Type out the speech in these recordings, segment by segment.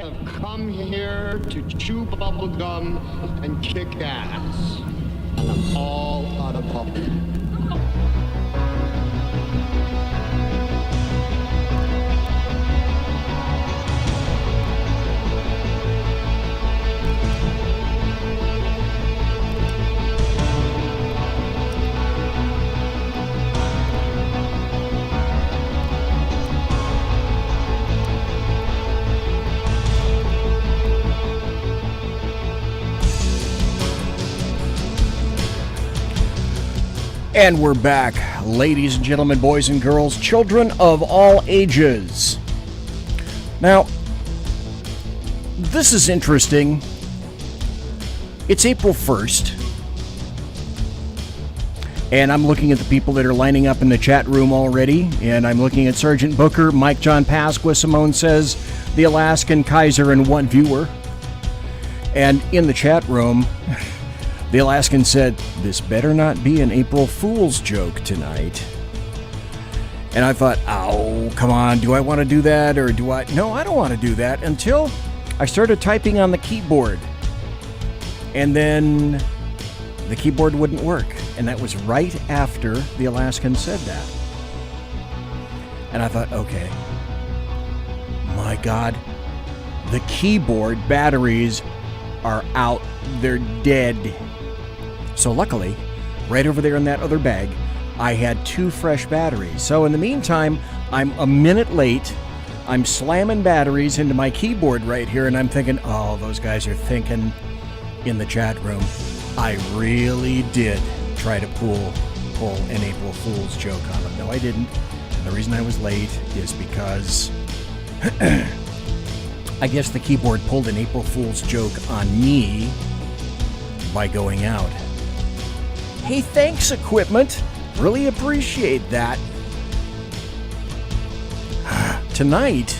have come here to chew bubble gum and kick ass. And I'm all out of bubble. And we're back, ladies and gentlemen, boys and girls, children of all ages. Now, this is interesting. It's April 1st. And I'm looking at the people that are lining up in the chat room already. And I'm looking at Sergeant Booker, Mike John Pasqua, Simone says, the Alaskan Kaiser, and one viewer. And in the chat room, the Alaskan said, this better not be an April Fool's joke tonight. And I thought, oh, come on, do I want to do that or do I? No, I don't want to do that until I started typing on the keyboard. And then the keyboard wouldn't work. And that was right after the Alaskan said that. And I thought, okay, my God, the keyboard batteries are out. They're dead. So luckily, right over there in that other bag, I had 2 fresh batteries. So in the meantime, I'm a minute late. I'm slamming batteries into my keyboard right here, and I'm thinking, oh, those guys are thinking in the chat room, I really did try to pull an April Fool's joke on them. No, I didn't. And the reason I was late is because I guess the keyboard pulled an April Fool's joke on me by going out. Hey, thanks, equipment. Really appreciate that. Tonight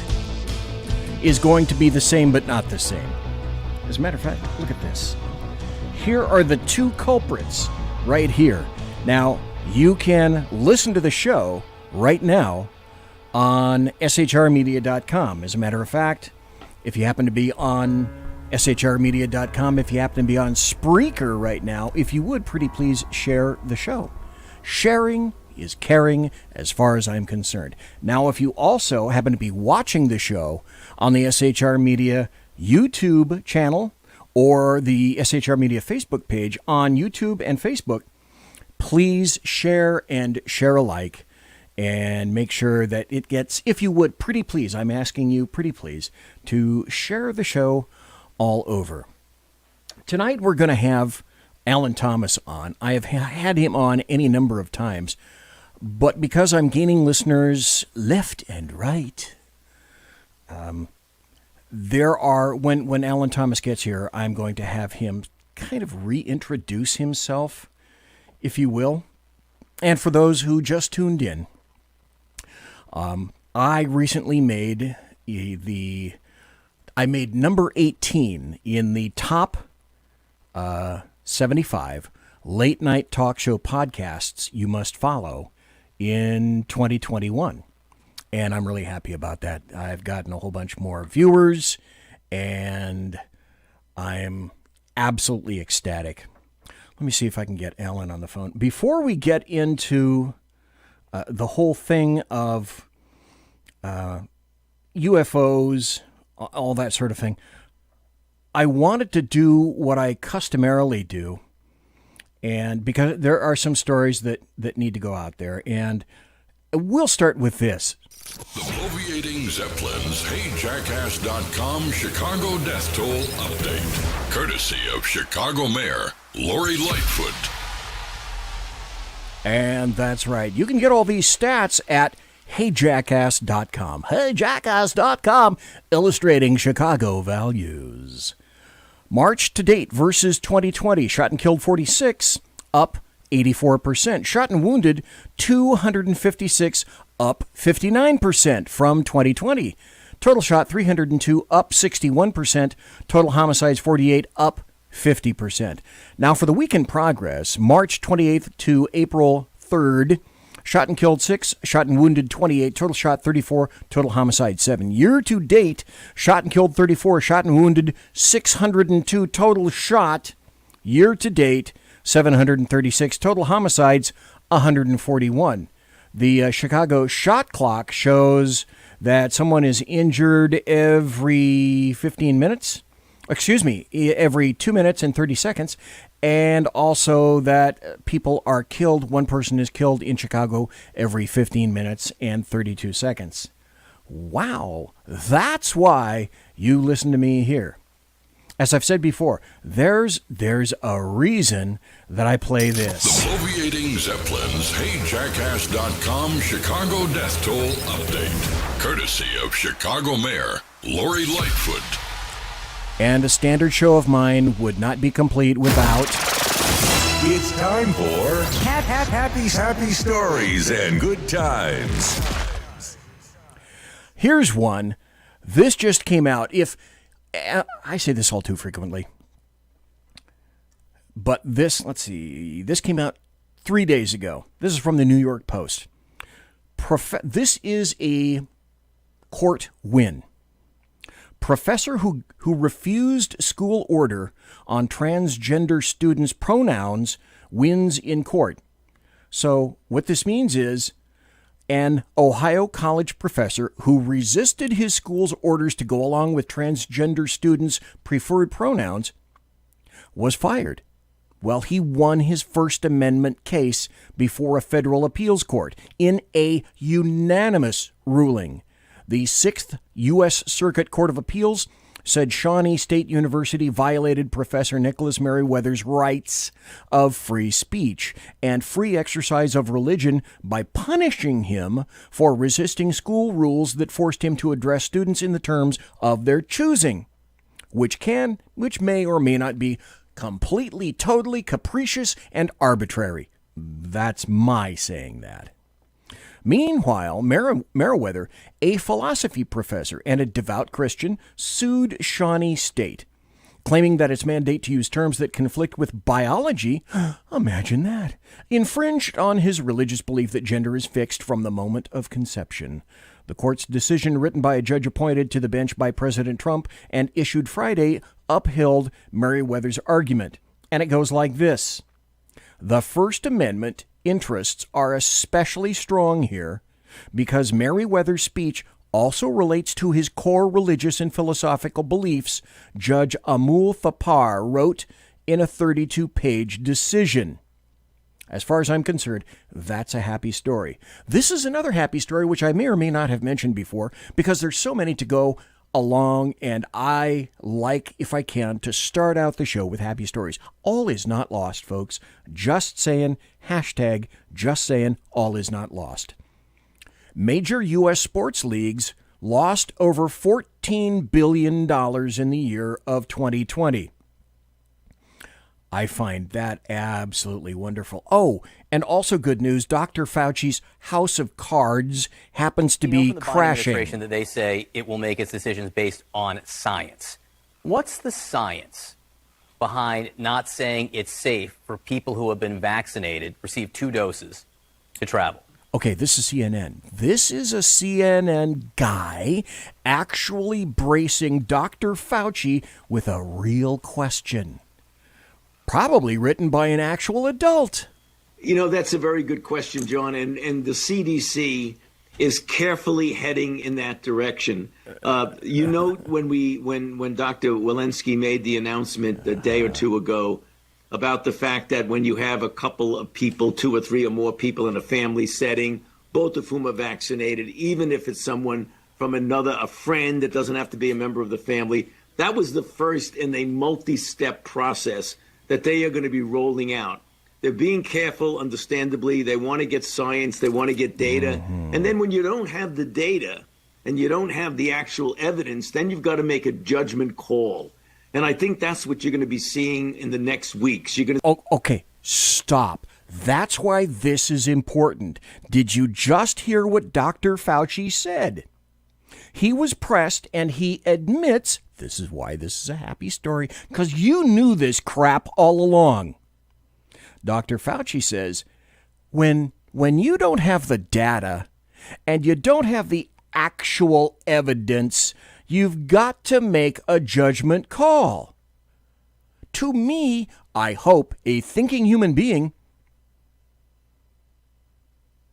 is going to be the same, but not the same. As a matter of fact, look at this. Here are the 2 culprits right here. Now, you can listen to the show right now on shrmedia.com. As a matter of fact, if you happen to be on shrmedia.com, if you happen to be on Spreaker right now, if you would, pretty please share the show. Sharing is caring as far as I'm concerned. Now, if you also happen to be watching the show on the SHR Media YouTube channel or the SHR Media Facebook page on YouTube and Facebook, please share and share alike and make sure that it gets, if you would, pretty please, I'm asking you, pretty please, to share the show all over. Tonight we're going to have Alan Thomas on. I have had him on any number of times, but because I'm gaining listeners left and right, there are, when Alan Thomas gets here, I'm going to have him kind of reintroduce himself, if you will. And for those who just tuned in, I recently made I made number 18 in the top 75 late night talk show podcasts you must follow in 2021. And I'm really happy about that. I've gotten a whole bunch more viewers, and I'm absolutely ecstatic. Let me see if I can get Alan on the phone. Before we get into the whole thing of UFOs, all that sort of thing, I wanted to do what I customarily do, and because there are some stories that need to go out there, and we'll start with this. The Bloviating Zeppelins HeyJackass.com Chicago Death Toll Update, courtesy of Chicago Mayor Lori Lightfoot. And that's right. You can get all these stats at HeyJackass.com. HeyJackass.com, illustrating Chicago values. March to date versus 2020. Shot and killed 46, up 84%. Shot and wounded 256, up 59% from 2020. Total shot 302, up 61%. Total homicides 48, up 50%. Now for the week in progress, March 28th to April 3rd, Shot and killed 6, shot and wounded 28, total shot 34, total homicide 7. Year to date, shot and killed 34, shot and wounded 602, total shot. Year to date, 736, total homicides 141. The Chicago shot clock shows that someone is injured every 15 minutes. Excuse me, every 2 minutes and 30 seconds. And also that people are killed. One person is killed in Chicago every 15 minutes and 32 seconds. Wow, that's why you listen to me here. As I've said before, there's a reason that I play this. The Bloviating Zeppelins HeyJackass.com Chicago Death Toll Update. Courtesy of Chicago Mayor Lori Lightfoot. And a standard show of mine would not be complete without... It's time for happy stories and good times. Here's one. This just came out. I say this all too frequently. But this came out 3 days ago. This is from the New York Post. This is a court win. Professor who refused school order on transgender students' pronouns wins in court. So what this means is an Ohio college professor who resisted his school's orders to go along with transgender students' preferred pronouns was fired. Well, he won his First Amendment case before a federal appeals court in a unanimous ruling. The 6th U.S. Circuit Court of Appeals said Shawnee State University violated Professor Nicholas Merriweather's rights of free speech and free exercise of religion by punishing him for resisting school rules that forced him to address students in the terms of their choosing, which may or may not be completely, totally capricious and arbitrary. That's my saying that. Meanwhile, Merriweather, a philosophy professor and a devout Christian, sued Shawnee State, claiming that its mandate to use terms that conflict with biology, imagine that, infringed on his religious belief that gender is fixed from the moment of conception. The court's decision, written by a judge appointed to the bench by President Trump and issued Friday, upheld Merriweather's argument. And it goes like this. The First Amendment interests are especially strong here because Merriweather's speech also relates to his core religious and philosophical beliefs, Judge Amul Thapar wrote in a 32-page decision. As far as I'm concerned, that's a happy story. This is another happy story which I may or may not have mentioned before because there's so many to go along, and I like, if I can, to start out the show with happy stories. All is not lost, folks. Just saying, hashtag just saying, all is not lost. Major U.S. sports leagues lost over $14 billion in the year of 2020. I find that absolutely wonderful. Oh, and also good news, Dr. Fauci's house of cards happens to be from the Biden crashing. Administration that they say it will make its decisions based on science. What's the science behind not saying it's safe for people who have been vaccinated, received 2 doses, to travel? Okay, this is CNN. This is a CNN guy actually bracing Dr. Fauci with a real question. Probably written by an actual adult. You know, that's a very good question, John. And the CDC is carefully heading in that direction. You know, when Dr. Walensky made the announcement a day or two ago about the fact that when you have a couple of people, 2 or 3 or more people in a family setting, both of whom are vaccinated, even if it's someone from a friend that doesn't have to be a member of the family, that was the first in a multi-step process that they are going to be rolling out. They're being careful, understandably. They want to get science. They want to get data. And then when you don't have the data and you don't have the actual evidence, then you've got to make a judgment call. And I think that's what you're going to be seeing in the next weeks. You're going to... Oh, okay, stop. That's why this is important. Did you just hear what Dr. Fauci said? He was pressed, and he admits, this is why this is a happy story, because you knew this crap all along. Dr. Fauci says, when when you don't have the data and you don't have the actual evidence, you've got to make a judgment call. To me, I hope a thinking human being,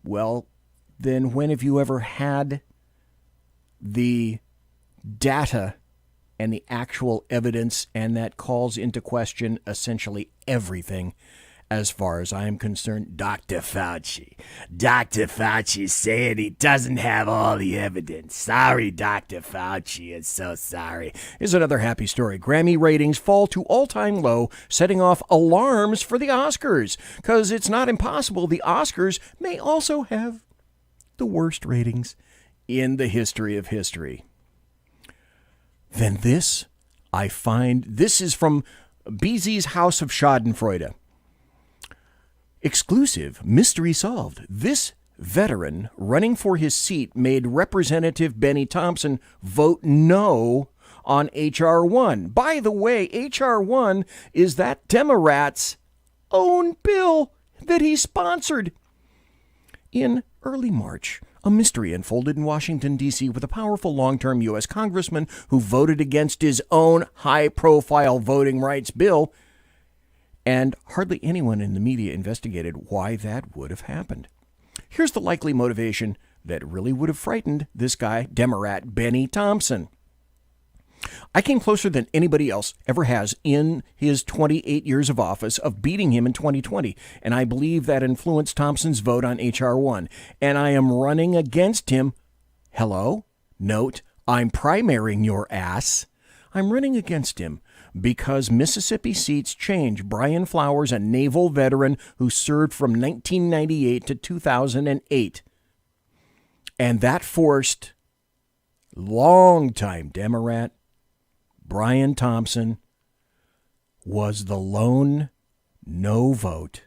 well, then when have you ever had the data and the actual evidence, and that calls into question essentially everything as far as I am concerned? Dr. Fauci. Dr. Fauci's saying he doesn't have all the evidence. Sorry, Dr. Fauci. It's so sorry. Here's another happy story. Grammy ratings fall to all-time low, setting off alarms for the Oscars, because it's not impossible the Oscars may also have the worst ratings in the history of history. Then this, I find, this is from BZ's House of Schadenfreude. Exclusive, mystery solved. This veteran running for his seat made Representative Benny Thompson vote no on H.R. 1. By the way, H.R. 1 is that Democrat's own bill that he sponsored. In early March, a mystery unfolded in Washington, D.C. with a powerful long-term U.S. congressman who voted against his own high-profile voting rights bill, and hardly anyone in the media investigated why that would have happened. Here's the likely motivation that really would have frightened this guy, Democrat Benny Thompson. I came closer than anybody else ever has in his 28 years of office of beating him in 2020, and I believe that influenced Thompson's vote on H.R. 1, and I am running against him. Hello? Note, I'm primarying your ass. I'm running against him because Mississippi seats change. Brian Flowers, a naval veteran who served from 1998 to 2008, and that forced longtime Democrat Brian Thompson was the lone no vote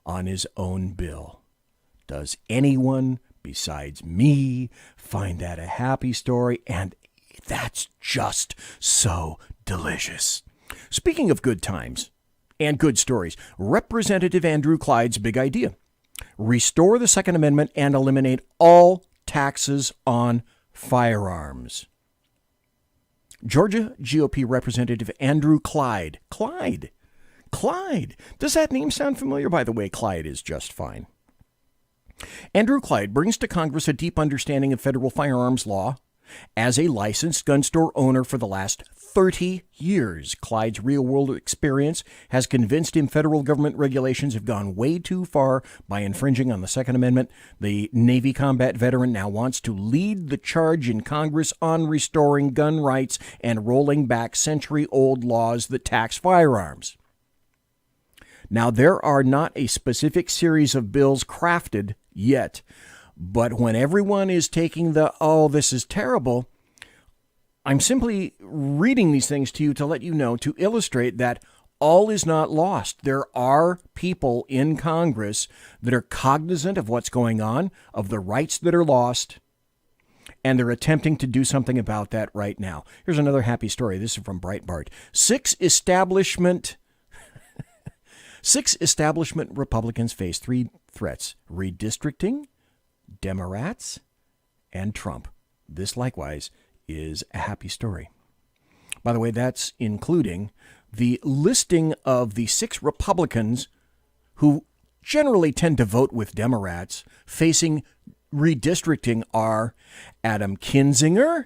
on his own bill. Does anyone besides me find that a happy story? And that's just so delicious. Speaking of good times and good stories, Representative Andrew Clyde's big idea: restore the Second Amendment and eliminate all taxes on firearms. Georgia GOP Representative Andrew Clyde. Clyde. Does that name sound familiar? By the way, Clyde is just fine. Andrew Clyde brings to Congress a deep understanding of federal firearms law. As a licensed gun store owner for the last 30 years, Clyde's real-world experience has convinced him federal government regulations have gone way too far by infringing on the Second Amendment. The Navy combat veteran now wants to lead the charge in Congress on restoring gun rights and rolling back century-old laws that tax firearms. Now, there are not a specific series of bills crafted yet, but when everyone is taking the, oh, this is terrible, I'm simply reading these things to you to let you know, to illustrate that all is not lost. There are people in Congress that are cognizant of what's going on, of the rights that are lost, and they're attempting to do something about that right now. Here's another happy story. This is from Breitbart. Six establishment Republicans face three threats: redistricting, Democrats, and Trump. This likewise is a happy story. By the way, that's including the listing of the 6 Republicans who generally tend to vote with Democrats facing redistricting are Adam Kinzinger,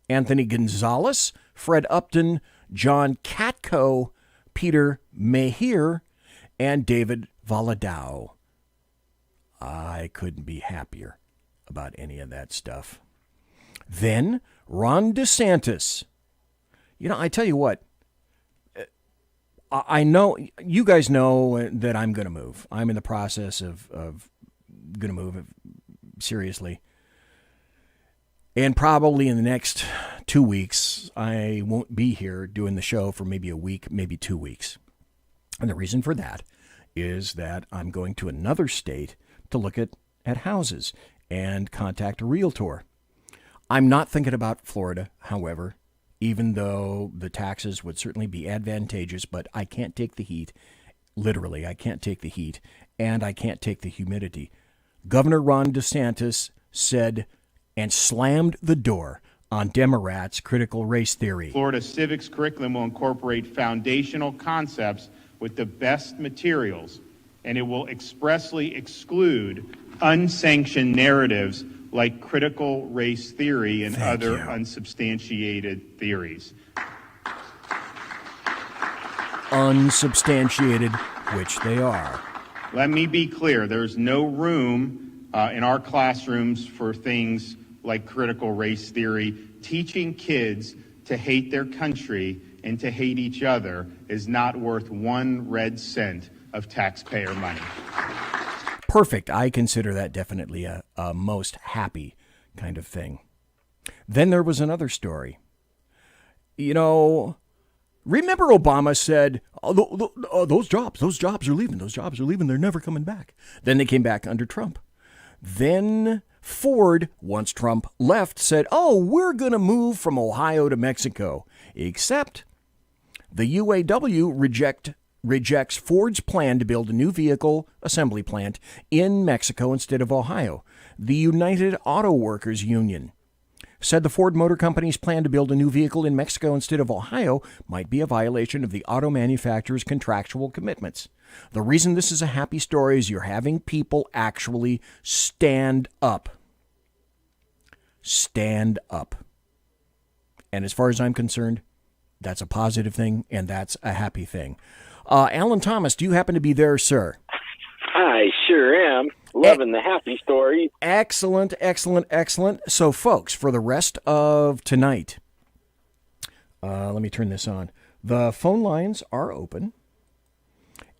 Anthony Gonzalez, Fred Upton, John Katko, Peter Mejia, and David Valadao. I couldn't be happier about any of that stuff. Then Ron DeSantis. You know, I tell you what, I know, you guys know that I'm going to move. I'm in the process of going to move seriously. And probably in the next 2 weeks, I won't be here doing the show for maybe a week, maybe 2 weeks. And the reason for that is that I'm going to another state to look at houses and contact a realtor. I'm not thinking about Florida, however, even though the taxes would certainly be advantageous, but I can't take the heat Literally, I can't take the heat, and I can't take the humidity. Governor Ron DeSantis said and slammed the door on Democrats' critical race theory. Florida civics curriculum will incorporate foundational concepts with the best materials, and it will expressly exclude unsanctioned narratives like critical race theory and other unsubstantiated theories. Unsubstantiated, which they are. Let me be clear, there's no room in our classrooms for things like critical race theory. Teaching kids to hate their country and to hate each other is not worth 1 red cent of taxpayer money. Perfect. I consider that definitely a most happy kind of thing. Then there was another story. You know, remember Obama said, those jobs are leaving. Those jobs are leaving. They're never coming back. Then they came back under Trump. Then Ford, once Trump left, said, we're going to move from Ohio to Mexico. Except the UAW rejects Ford's plan to build a new vehicle assembly plant in Mexico instead of Ohio. The United Auto Workers Union said the Ford Motor Company's plan to build a new vehicle in Mexico instead of Ohio might be a violation of the auto manufacturer's contractual commitments. The reason this is a happy story is you're having people actually stand up. Stand up. And as far as I'm concerned, that's a positive thing, and that's a happy thing. Alan Thomas, do you happen to be there, sir? I sure am. Loving the happy story. Excellent, excellent, excellent. So, folks, for the rest of tonight, let me turn this on. The phone lines are open.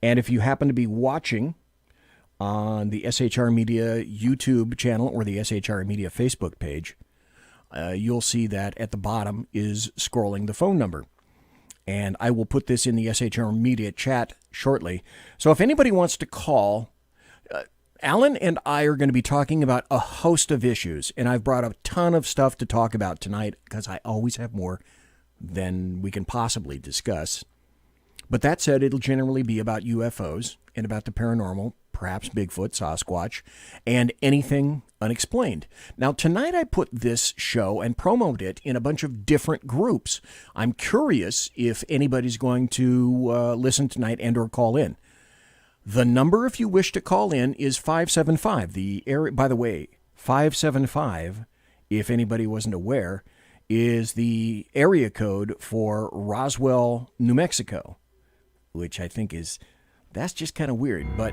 And if you happen to be watching on the SHR Media YouTube channel or the SHR Media Facebook page, you'll see that at the bottom is scrolling the phone number. And I will put this in the SHR Media chat shortly. So if anybody wants to call, Alan and I are going to be talking about a host of issues. And I've brought a ton of stuff to talk about tonight because I always have more than we can possibly discuss. But that said, it'll generally be about UFOs and about the paranormal, perhaps Bigfoot, Sasquatch, and anything unexplained. Now, tonight I put this show and promoted it in a bunch of different groups. I'm curious if anybody's going to listen tonight and or call in. The number, if you wish to call in, is 575. By the way, 575, if anybody wasn't aware, is the area code for Roswell, New Mexico, which I think that's just kind of weird. But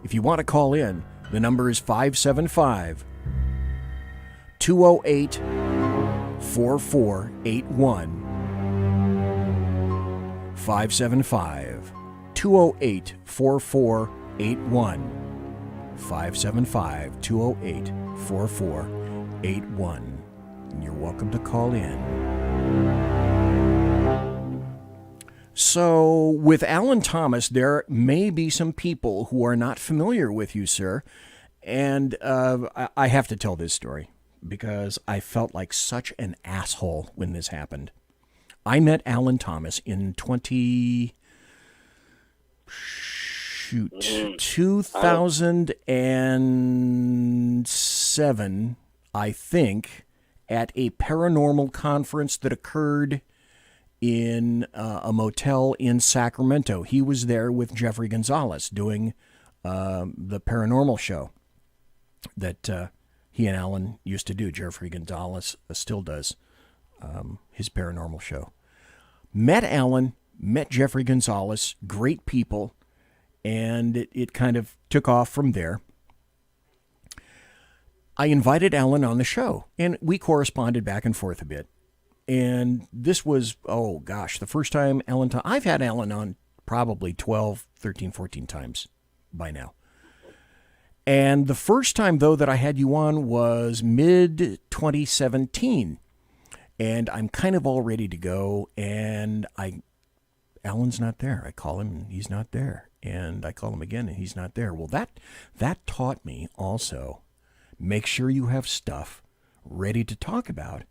if you want to call in, the number is 575 208 4481. 575 208 4481. 575 208 4481. And you're welcome to call in. So, with Alan Thomas, there may be some people who are not familiar with you, sir. And I have to tell this story because I felt like such an asshole when this happened. I met Alan Thomas in 2007, I think, at a paranormal conference that occurred in a motel in Sacramento. He was there with Jeffrey Gonzalez doing the paranormal show that he and Alan used to do. Jeffrey Gonzalez still does his paranormal show. Met Alan, met Jeffrey Gonzalez, great people, and it kind of took off from there. I invited Alan on the show, and we corresponded back and forth a bit. And this was, the first time I've had Alan on probably 12, 13, 14 times by now. And the first time, though, that I had you on was mid-2017. And I'm kind of all ready to go. And Alan's not there. I call him and he's not there. And I call him again and he's not there. Well, that taught me also, make sure you have stuff ready to talk about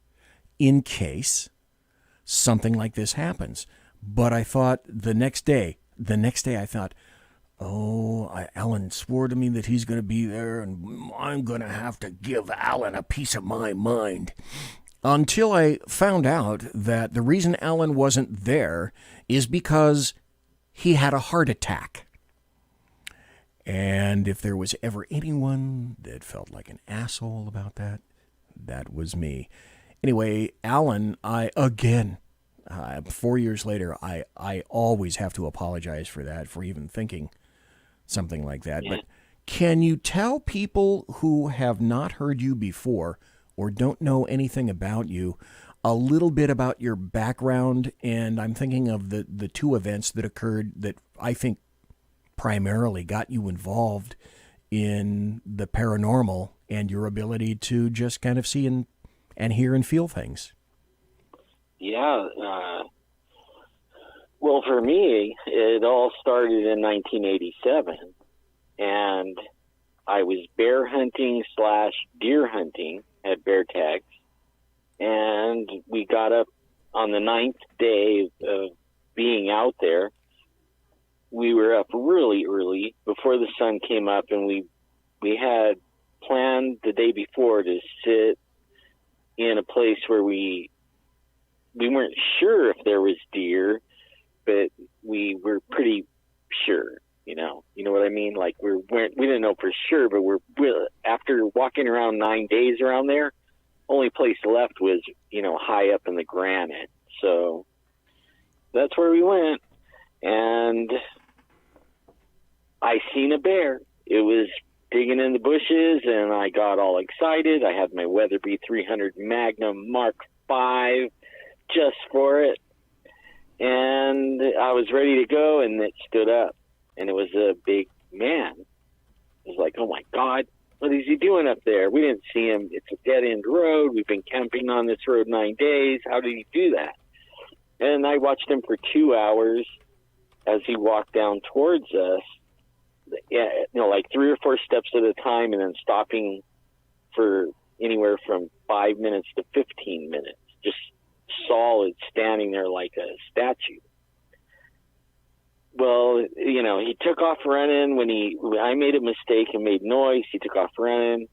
in case something like this happens. But I thought the next day I thought, Alan swore to me that he's going to be there, and I'm going to have to give Alan a piece of my mind. Until I found out that the reason Alan wasn't there is because he had a heart attack. And if there was ever anyone that felt like an asshole about that, that was me. Anyway, Alan, 4 years later, I always have to apologize for that, for even thinking something like that. Yeah. But can you tell people who have not heard you before or don't know anything about you a little bit about your background? And I'm thinking of the two events that occurred that I think primarily got you involved in the paranormal and your ability to just kind of see and hear and feel things. Yeah. Well, for me, it all started in 1987, and I was bear hunting / deer hunting at Bear Tags, and we got up on the 9th day of being out there. We were up really early before the sun came up, and we had planned the day before to sit in a place where we weren't sure if there was deer, but we were pretty sure, you know what I mean? Like we didn't know for sure, but after walking around 9 days around there, only place left was, high up in the granite. So that's where we went. And I seen a bear. It was digging in the bushes, and I got all excited. I had my Weatherby 300 Magnum Mark V just for it. And I was ready to go, and it stood up, and it was a big man. I was like, oh my God, what is he doing up there? We didn't see him. It's a dead-end road. We've been camping on this road 9 days. How did he do that? And I watched him for 2 hours as he walked down towards us, like 3 or 4 steps at a time, and then stopping for anywhere from 5 minutes to 15 minutes, just solid, standing there like a statue. Well, he took off running when I made a mistake and made noise. He took off running.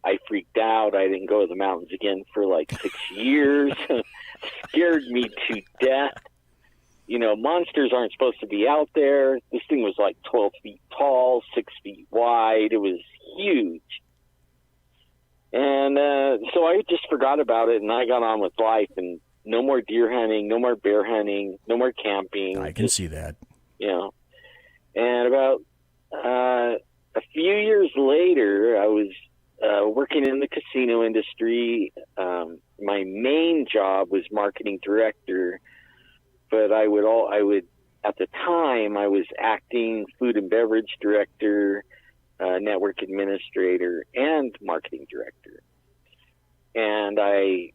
I freaked out. I didn't go to the mountains again for like 6 years. Scared me to death. Monsters aren't supposed to be out there. This thing was like 12 feet tall, 6 feet wide. It was huge. And so I just forgot about it, and I got on with life, and no more deer hunting, no more bear hunting, no more camping. I can see that. And about a few years later, I was working in the casino industry. My main job was marketing director, but I would at the time I was acting food and beverage director, network administrator, and marketing director. And I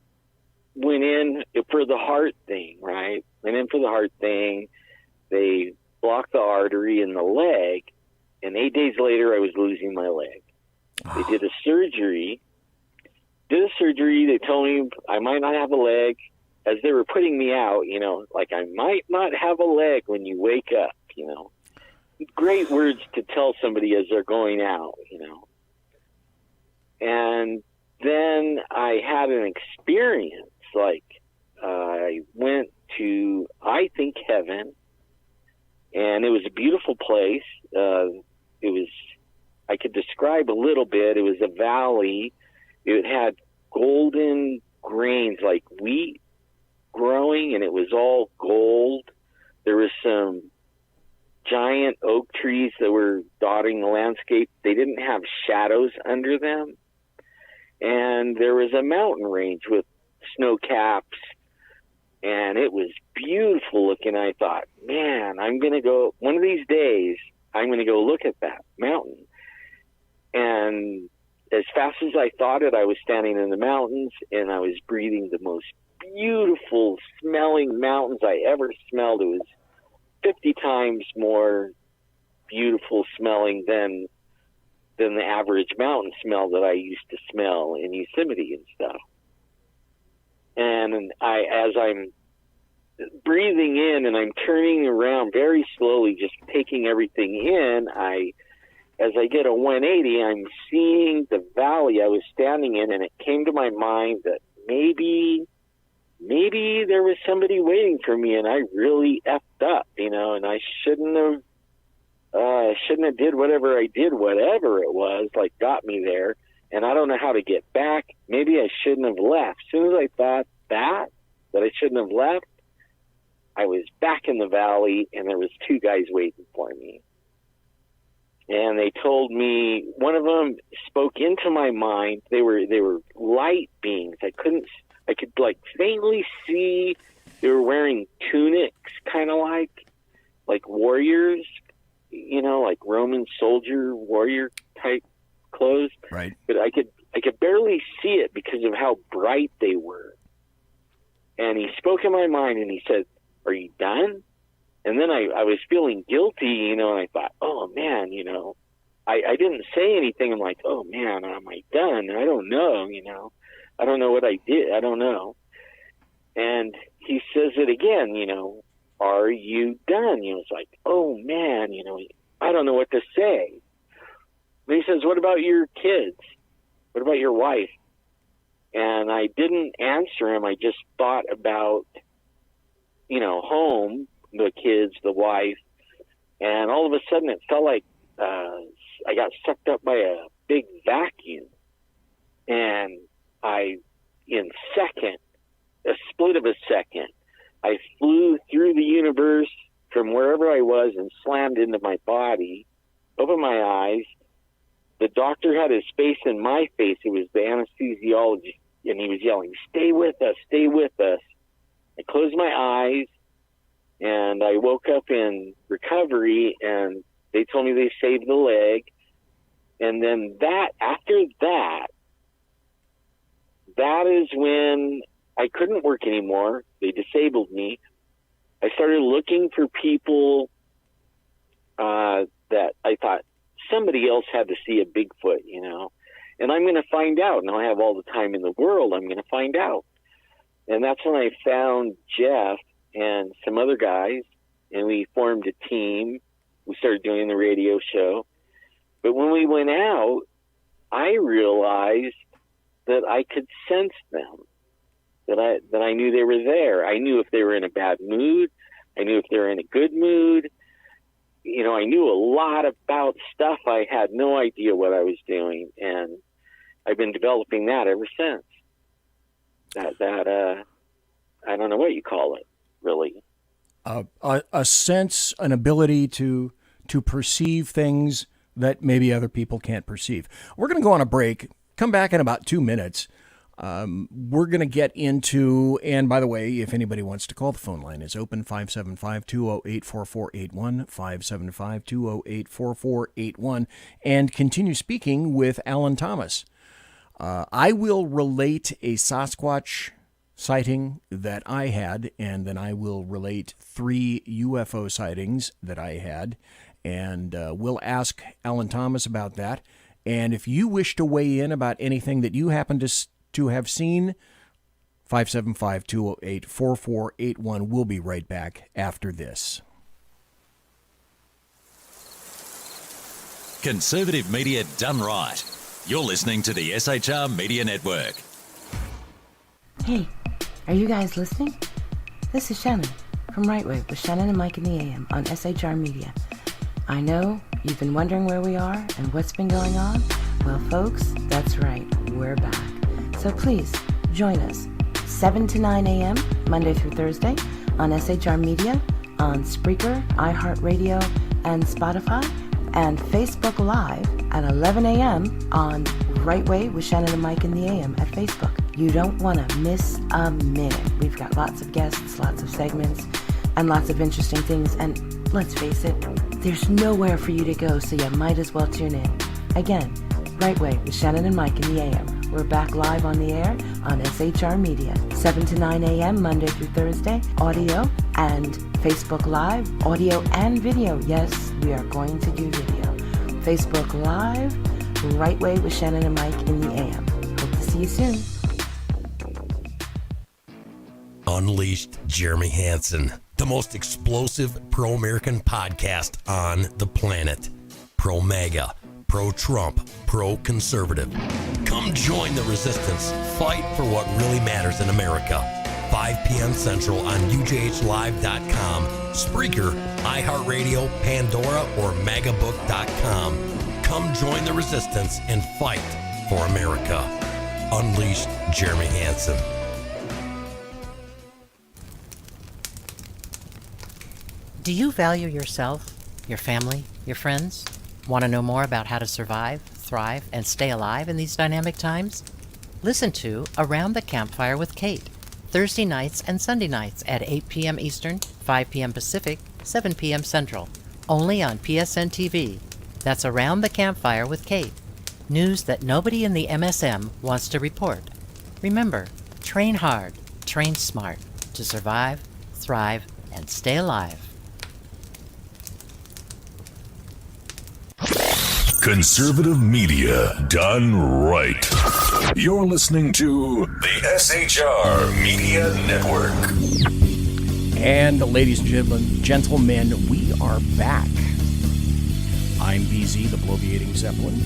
went in for the heart thing, right? Went in for the heart thing. They blocked the artery in the leg, and 8 days later I was losing my leg. They did a surgery. They told me I might not have a leg. As they were putting me out, like I might not have a leg when you wake up, Great words to tell somebody as they're going out, And then I had an experience, like I went to, I think, heaven, and it was a beautiful place. I could describe a little bit. It was a valley. It had golden grains like wheat growing, and it was all gold. There was some giant oak trees that were dotting the landscape. They didn't have shadows under them. And there was a mountain range with snow caps, and it was beautiful looking. I thought, man, I'm going to go, one of these days, I'm going to go look at that mountain. And as fast as I thought it, I was standing in the mountains, and I was breathing the most beautiful smelling mountains I ever smelled. It was 50 times more beautiful smelling than the average mountain smell that I used to smell in Yosemite and stuff. And as I'm breathing in, and I'm turning around very slowly, just taking everything in. As I get a 180, I'm seeing the valley I was standing in, and it came to my mind that maybe there was somebody waiting for me, and I really effed up, and I shouldn't have did whatever I did, whatever it was, like got me there, and I don't know how to get back. Maybe I shouldn't have left. As soon as I thought that I shouldn't have left, I was back in the valley, and there was two guys waiting for me. And they told me, one of them spoke into my mind. They were light beings. I could like faintly see they were wearing tunics, kind of like warriors, like Roman soldier warrior type clothes. Right. But I could barely see it because of how bright they were. And he spoke in my mind, and he said, "Are you done?" And then I was feeling guilty, and I thought, oh, man, I didn't say anything. I'm like, oh, man, am I done? I don't know, I don't know what I did. I don't know. And he says it again, are you done? It's like, oh, man, I don't know what to say. And he says, what about your kids? What about your wife? And I didn't answer him. I just thought about, home, the kids, the wife, and all of a sudden it felt like I got sucked up by a big vacuum, and in a split of a second, I flew through the universe from wherever I was and slammed into my body, opened my eyes. The doctor had his face in my face. It was the anesthesiologist, and he was yelling, "Stay with us, stay with us." I closed my eyes, and I woke up in recovery, and they told me they saved the leg. And then after that is when I couldn't work anymore. They disabled me. I started looking for people that I thought somebody else had to see a Bigfoot, and I'm going to find out. And I have all the time in the world. I'm going to find out. And that's when I found Jeff and some other guys, and we formed a team. We started doing the radio show. But when we went out, I realized that I could sense them, that I knew they were there. I knew if they were in a bad mood. I knew if they were in a good mood. I knew a lot about stuff. I had no idea what I was doing, and I've been developing that ever since. That I don't know what you call it, really. A sense, an ability to perceive things that maybe other people can't perceive. We're going to go on a break. Come back in about 2 minutes. We're going to get into, and by the way, if anybody wants to call, the phone line is open, 575-208-4481, 575-208-4481, and continue speaking with Alan Thomas. I will relate a Sasquatch sighting that I had, and then I will relate 3 UFO sightings that I had, and we'll ask Alan Thomas about that. And if you wish to weigh in about anything that you happen to have seen, 575-208-4481. We'll be right back after this. Conservative media done right. You're listening to the SHR Media Network. Hey, are you guys listening? This is Shannon from Right Way with Shannon and Mike in the AM on SHR Media. I know you've been wondering where we are and what's been going on. Well, folks, that's right. We're back. So please join us 7 to 9 a.m. Monday through Thursday on SHR Media, on Spreaker, iHeartRadio, and Spotify, and Facebook Live at 11 a.m. on Right Way with Shannon and Mike in the AM at Facebook. You don't want to miss a minute. We've got lots of guests, lots of segments, and lots of interesting things. And let's face it, there's nowhere for you to go, so you might as well tune in. Again, Right Way with Shannon and Mike in the AM. We're back live on the air on SHR Media, 7 to 9 a.m. Monday through Thursday, audio and Facebook Live, audio and video. Yes, we are going to do video. Facebook Live, Right Way with Shannon and Mike in the AM. Hope to see you soon. Unleashed Jeremy Hansen, the most explosive pro-American podcast on the planet. Pro-MAGA, pro-Trump, pro-conservative. Come join the resistance. Fight for what really matters in America. 5 p.m. Central on UJHLive.com, Spreaker, iHeartRadio, Pandora, or MAGAbook.com. Come join the resistance and fight for America. Unleashed Jeremy Hansen. Do you value yourself, your family, your friends? Want to know more about how to survive, thrive, and stay alive in these dynamic times? Listen to Around the Campfire with Kate, Thursday nights and Sunday nights at 8 p.m. Eastern, 5 p.m. Pacific, 7 p.m. Central, only on PSN TV. That's Around the Campfire with Kate. News that nobody in the MSM wants to report. Remember, train hard, train smart to survive, thrive, and stay alive. Conservative media done right. You're listening to the SHR Media Network. And ladies and gentlemen, we are back. I'm BZ, the Bloviating Zeppelin.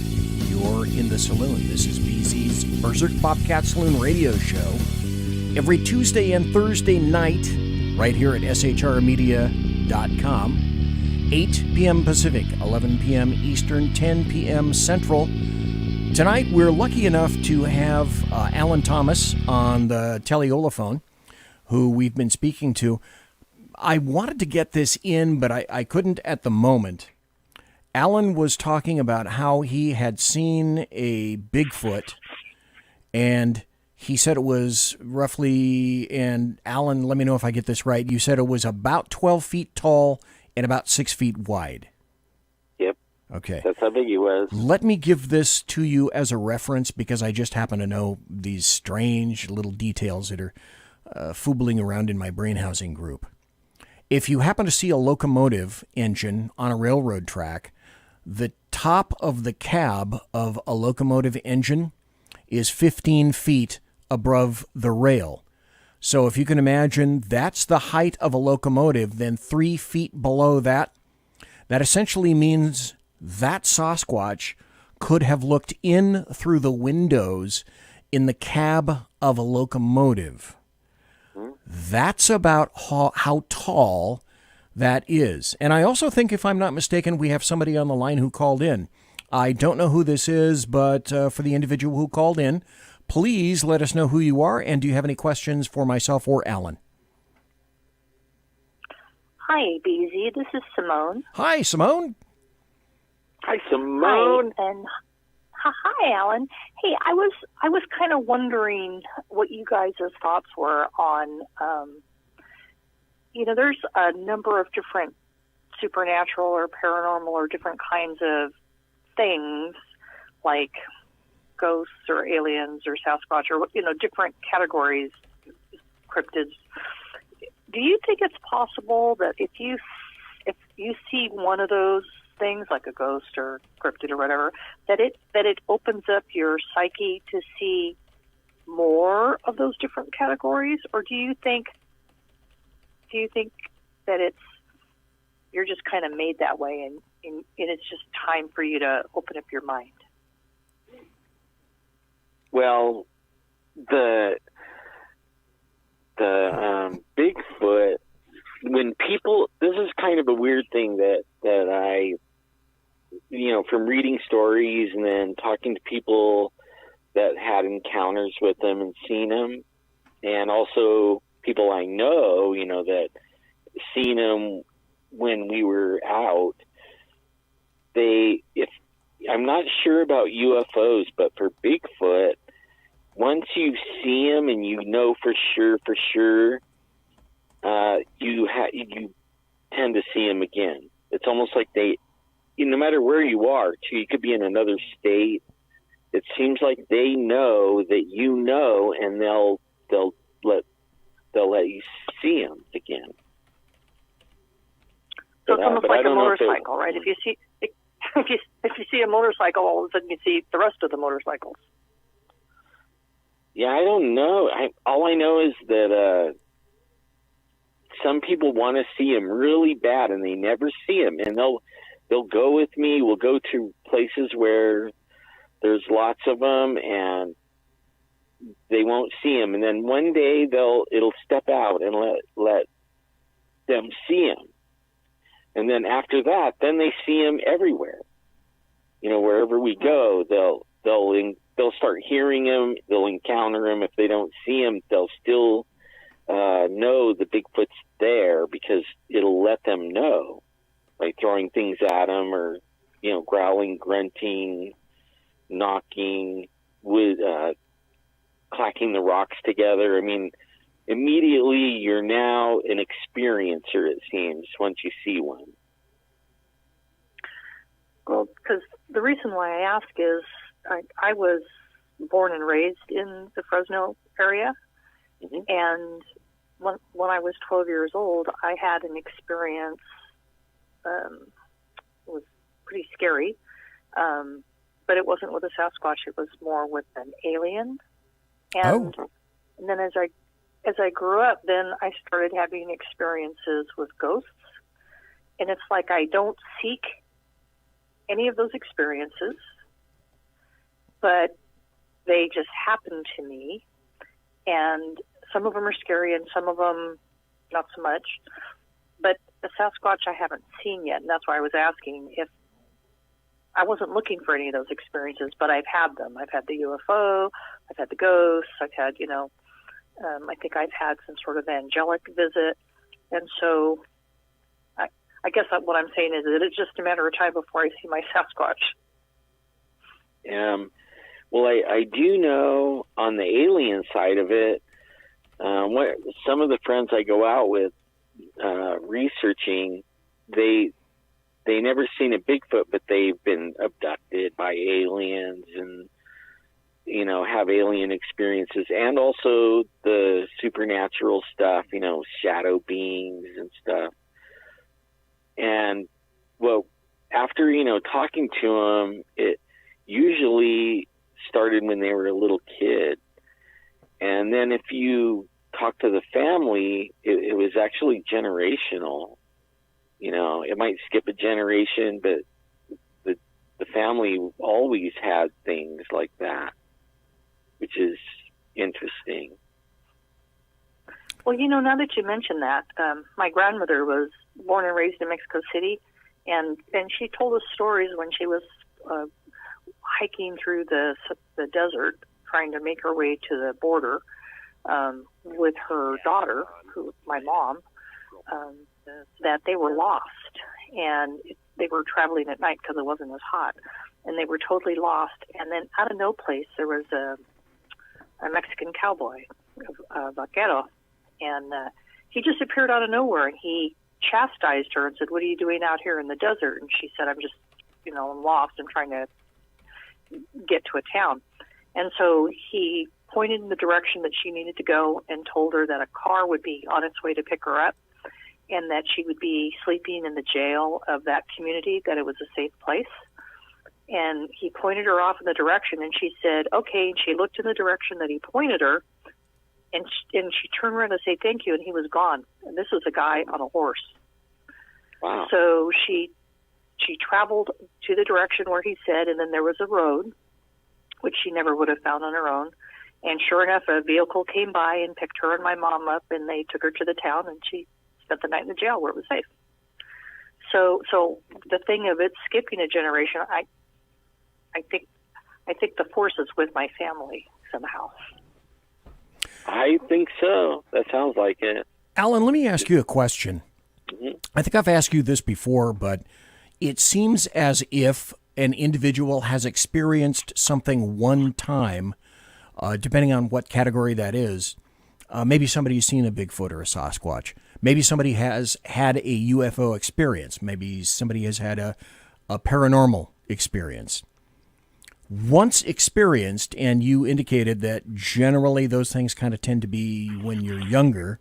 You're in the saloon. This is BZ's Berserk Bobcat Saloon radio show. Every Tuesday and Thursday night, right here at shrmedia.com. 8 p.m. Pacific, 11 p.m. Eastern, 10 p.m. Central. Tonight, we're lucky enough to have Alan Thomas on the teleolophone, who we've been speaking to. I wanted to get this in, but I couldn't at the moment. Alan was talking about how he had seen a Bigfoot, and he said it was roughly, and Alan, let me know if I get this right, you said it was about 12 feet tall and about 6 feet wide. Yep. Okay. That's how big he was. Let me give this to you as a reference because I just happen to know these strange little details that are foobling around in my brain housing group. If you happen to see a locomotive engine on a railroad track, the top of the cab of a locomotive engine is 15 feet above the rail. So if you can imagine that's the height of a locomotive, then 3 feet below that, that essentially means that Sasquatch could have looked in through the windows in the cab of a locomotive. That's about how tall that is. And I also think, if I'm not mistaken, we have somebody on the line who called in. I don't know who this is, but for the individual who called in, please let us know who you are, and do you have any questions for myself or Alan? Hi, BZ. This is Simone. Hi, Simone. Hi, Simone. Hi, and hi, Alan. Hey, I was kind of wondering what you guys' thoughts were on, there's a number of different supernatural or paranormal or different kinds of things like ghosts or aliens or Sasquatch or, different categories, cryptids. Do you think it's possible that if you see one of those things, like a ghost or cryptid or whatever, that it opens up your psyche to see more of those different categories? Or do you think that you're just kind of made that way and it's just time for you to open up your mind? Well, the Bigfoot, when people, this is kind of a weird thing that I, from reading stories and then talking to people that had encounters with them and seen them, and also people I know, that seen them when we were out. I'm not sure about UFOs, but for Bigfoot, once you see him and you know for sure, you tend to see him again. It's almost like no matter where you are, too, you could be in another state. It seems like they know that you know, and they'll let you see him again. So it's almost like a motorcycle, right? If you see a motorcycle, all of a sudden you see the rest of the motorcycles. Yeah, I don't know. All I know is that some people want to see them really bad, and they never see them, and they'll go with me. We'll go to places where there's lots of them, and they won't see them. And then one day it'll step out and let them see them. And then after that, then they see them everywhere. You know, wherever we go, they'll start hearing them. They'll encounter them. If they don't see them, they'll still know the Bigfoot's there, because it'll let them know by throwing things at them, or, you know, growling, grunting, knocking, with clacking the rocks together. I mean, immediately you're now an experiencer, it seems, once you see one. Well, because the reason why I ask is I was born and raised in the Fresno area, and when I was 12 years old, I had an experience. It was pretty scary, but it wasn't with a Sasquatch. It was more with an alien. And then as I grew up, then I started having experiences with ghosts, and it's like I don't seek any of those experiences, but they just happen to me, and some of them are scary and some of them not so much. But the Sasquatch I haven't seen yet, and that's why I was asking. If I wasn't looking for any of those experiences, but I've had them. I've had the UFO, I've had the ghosts, I've had, I think I've had some sort of angelic visit. And so I guess what I'm saying is that it's just a matter of time before I see my Sasquatch. Well, I do know on the alien side of it, some of the friends I go out with researching, they never seen a Bigfoot, but they've been abducted by aliens and, have alien experiences, and also the supernatural stuff, shadow beings and stuff. And, well, after, talking to them, it usually started when they were a little kid. And then if you talk to the family, it was actually generational. It might skip a generation, but the family always had things like that, which is interesting. Well, now that you mention that, my grandmother was born and raised in Mexico City, and she told us stories when she was hiking through the desert, trying to make her way to the border with her daughter, my mom, that they were lost, and they were traveling at night because it wasn't as hot, and they were totally lost. And then out of no place, there was a Mexican cowboy, a vaquero, and he just appeared out of nowhere, and he chastised her and said, "What are you doing out here in the desert?" And she said, "I'm just, I'm lost. I'm trying to get to a town." And so he pointed in the direction that she needed to go and told her that a car would be on its way to pick her up, and that she would be sleeping in the jail of that community, that it was a safe place. And he pointed her off in the direction, and she said, "Okay." And she looked in the direction that he pointed her, and she turned around to say thank you, and he was gone. And this was a guy on a horse. Wow. So she traveled to the direction where he said, and then there was a road, which she never would have found on her own. And sure enough, a vehicle came by and picked her and my mom up, and they took her to the town, and she spent the night in the jail where it was safe. So the thing of it skipping a generation, I think the force is with my family somehow. I think so. That sounds like it. Alan, let me ask you a question. Mm-hmm. I think I've asked you this before, but it seems as if an individual has experienced something one time, depending on what category that is. Maybe somebody's seen a Bigfoot or a Sasquatch. Maybe somebody has had a UFO experience. Maybe somebody has had a paranormal experience. Once experienced, and you indicated that generally those things kind of tend to be when you're younger,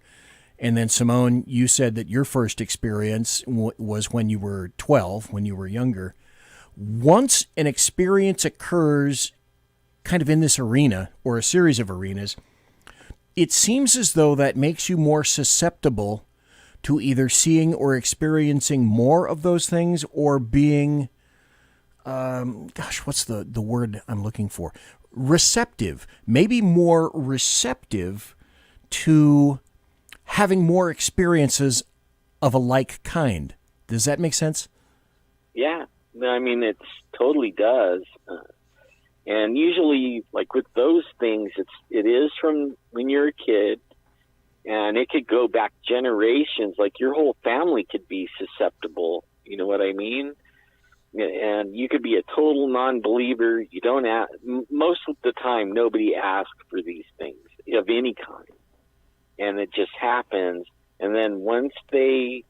and then Simone, you said that your first experience was when you were 12, when you were younger. Once an experience occurs kind of in this arena, or a series of arenas, it seems as though that makes you more susceptible to either seeing or experiencing more of those things, or being, what's the word I'm looking for? Receptive, maybe more receptive to having more experiences of a like kind. Does that make sense? Yeah, I mean, it totally does. And usually, like with those things, it is from when you're a kid, and it could go back generations. Like your whole family could be susceptible. You know what I mean? And you could be a total non-believer. You don't ask, most of the time, nobody asks for these things of any kind. And it just happens. And then once they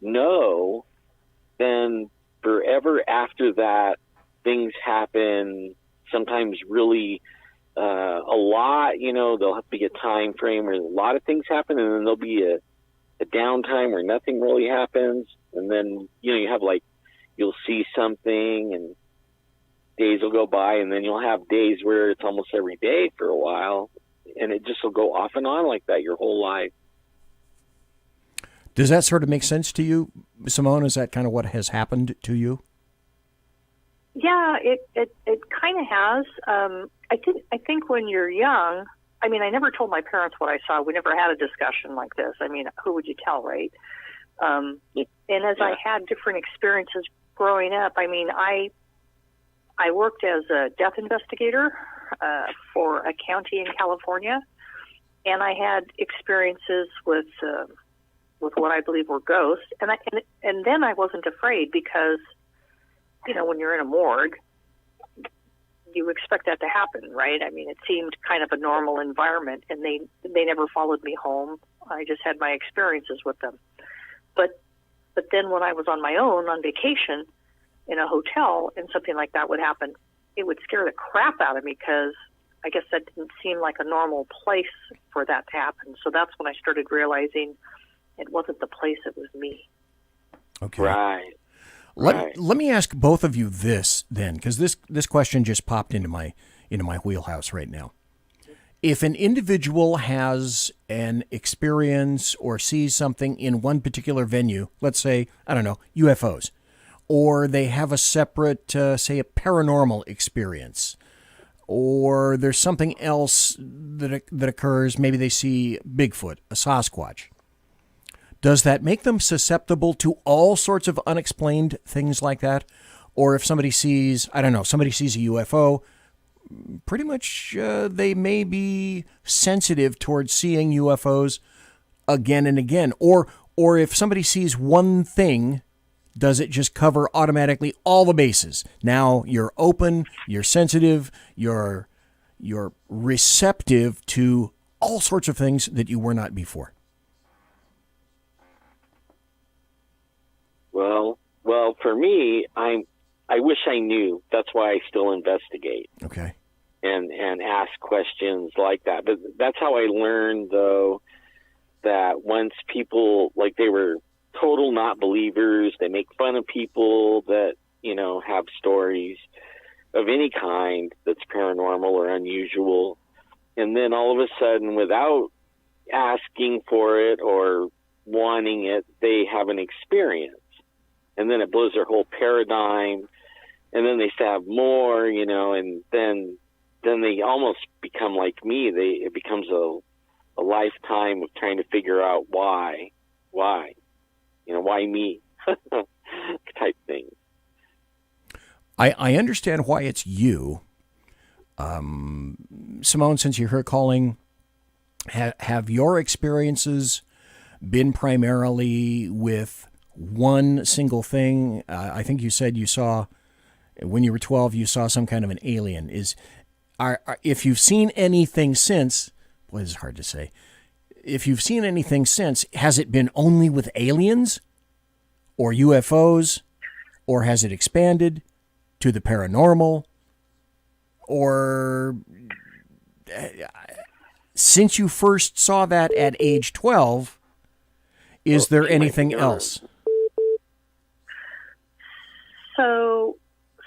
know, then forever after that, things happen, sometimes really a lot, you know, there'll be a time frame where a lot of things happen, and then there'll be a downtime where nothing really happens. And then, you know, you have like, you'll see something and days will go by, and then you'll have days where it's almost every day for a while, and it just will go off and on like that your whole life. Does that sort of make sense to you, Simone? Is that kind of what has happened to you? Yeah, it kind of has. I think when you're young, I mean, I never told my parents what I saw. We never had a discussion like this. I mean, who would you tell, right? And as I had different experiences growing up, I mean, I worked as a death investigator for a county in California, and I had experiences with what I believe were ghosts, and then I wasn't afraid because, you know, when you're in a morgue, you expect that to happen, right? I mean, it seemed kind of a normal environment, and they never followed me home. I just had my experiences with them. But then when I was on my own on vacation in a hotel and something like that would happen, it would scare the crap out of me because I guess that didn't seem like a normal place for that to happen. So that's when I started realizing it wasn't the place, it was me. Okay. Right. Let me ask both of you this then, because this question just popped into my wheelhouse right now. If an individual has an experience or sees something in one particular venue, let's say, I don't know, UFOs, or they have a separate, say, a paranormal experience, or there's something else that occurs, maybe they see Bigfoot, a Sasquatch, does that make them susceptible to all sorts of unexplained things like that? Or if somebody sees, I don't know, somebody sees a UFO, pretty much they may be sensitive towards seeing UFOs again and again. Or if somebody sees one thing, does it just cover automatically all the bases? Now you're open, you're sensitive, you're receptive to all sorts of things that you were not before. Well, for me, I wish I knew. That's why I still investigate. Okay. And ask questions like that. But that's how I learned, though, that once people, like, they were total not believers, they make fun of people that, you know, have stories of any kind that's paranormal or unusual. And then all of a sudden, without asking for it or wanting it, they have an experience. And then it blows their whole paradigm. And then they have more, you know, and then they almost become like me. It becomes a lifetime of trying to figure out why, you know, why me type thing. I understand why it's you. Simone, since you're here calling, have your experiences been primarily with one single thing? I think you said you saw, when you were 12, you saw some kind of an alien. If you've seen anything since, boy, this is hard to say. If you've seen anything since, has it been only with aliens or UFOs, or has it expanded to the paranormal? Or since you first saw that at age 12, is there anything else?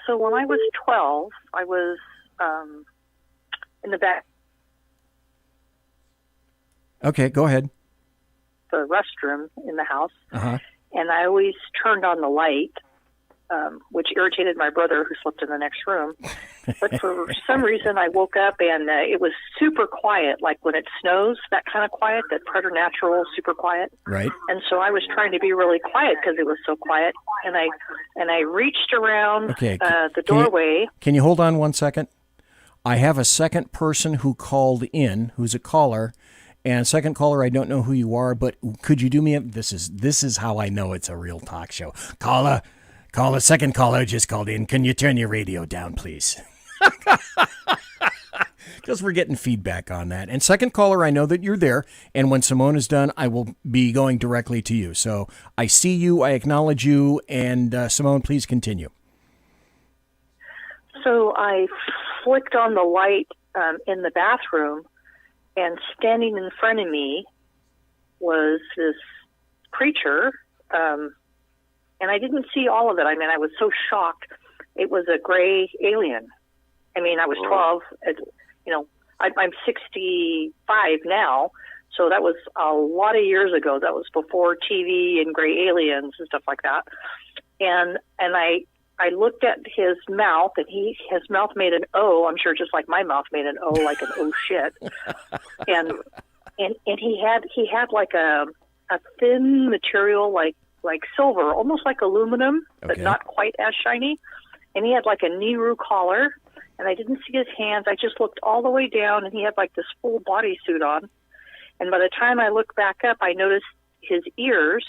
So when I was 12, I was in the back. Okay, go ahead. the restroom in the house, Uh-huh. and I always turned on the light, which irritated my brother who slept in the next room. But for some reason, I woke up and it was super quiet, like when it snows, that kind of quiet, that preternatural, super quiet. Right. And so I was trying to be really quiet because it was so quiet, and I reached around the doorway. Can you hold on 1 second? I have a second person who called in, who's a caller. And second caller, I don't know who you are, but could you do me a... This is how I know it's a real talk show. Caller, second caller just called in. Can you turn your radio down, please? Because we're getting feedback on that. And second caller, I know that you're there. And when Simone is done, I will be going directly to you. So I see you, I acknowledge you, and Simone, please continue. So I flicked on the light in the bathroom, and standing in front of me was this creature, and I didn't see all of it. I mean, I was so shocked. It was a gray alien. I mean, I was 12. I'm 65 now, so that was a lot of years ago. That was before TV and gray aliens and stuff like that. And I looked at his mouth, and his mouth made an O. I'm sure just like my mouth made an O, like an oh shit. and he had like a thin material, like silver, almost like aluminum, but not quite as shiny. And he had like a Nehru collar, and I didn't see his hands. I just looked all the way down, and he had like this full bodysuit on. And by the time I looked back up, I noticed his ears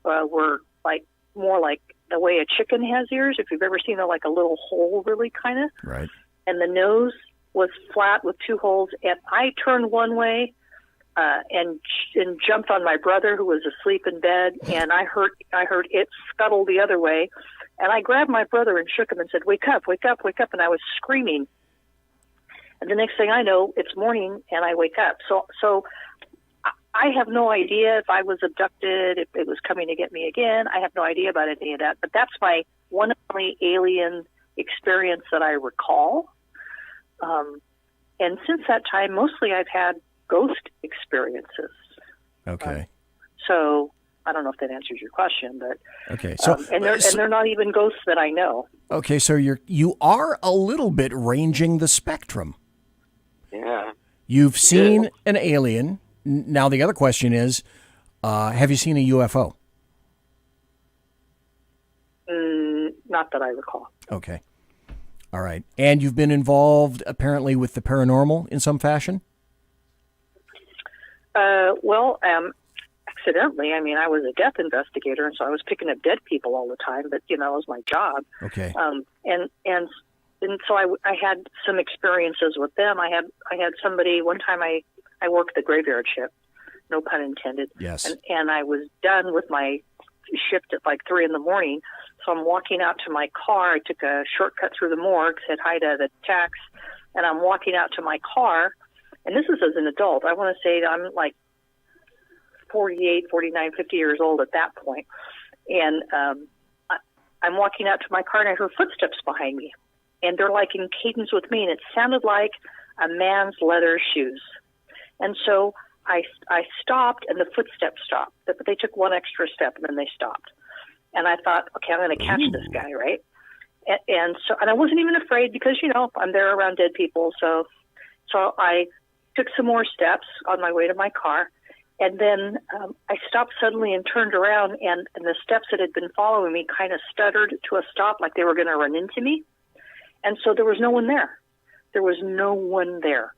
were like more like the way a chicken has ears, if you've ever seen like a little hole, really, kind of. Right. And the nose was flat with two holes. And I turned one way and jumped on my brother who was asleep in bed, and I heard it scuttle the other way. And I grabbed my brother and shook him and said, "Wake up, wake up, wake up!" And I was screaming. And the next thing I know, it's morning, and I wake up. So I have no idea if I was abducted, if it was coming to get me again. I have no idea about any of that. But that's my one and only alien experience that I recall. And since that time, mostly I've had ghost experiences. Okay. So I don't know if that answers your question, but okay. So and they're not even ghosts that I know. Okay, so you are a little bit ranging the spectrum. Yeah. You've seen an alien. Now, the other question is, have you seen a UFO? Not that I recall. Okay. All right. And you've been involved, apparently, with the paranormal in some fashion? Accidentally. I mean, I was a death investigator, and so I was picking up dead people all the time, but, it was my job. Okay. And so I had some experiences with them. I had somebody, one time I worked the graveyard shift, no pun intended. Yes. And I was done with my shift at like 3 a.m. So I'm walking out to my car. I took a shortcut through the morgue, said hi to the techs, and I'm walking out to my car. And this is as an adult. I want to say I'm like 48, 49, 50 years old at that point. And I'm walking out to my car, and I heard footsteps behind me. And they're like in cadence with me, and it sounded like a man's leather shoes. And so I stopped, and the footsteps stopped. But they took one extra step, and then they stopped. And I thought, okay, I'm going to catch this guy, right? And I wasn't even afraid because, I'm there around dead people. So I took some more steps on my way to my car. And then I stopped suddenly and turned around, and the steps that had been following me kind of stuttered to a stop, like they were going to run into me. And so there was no one there. There was no one there.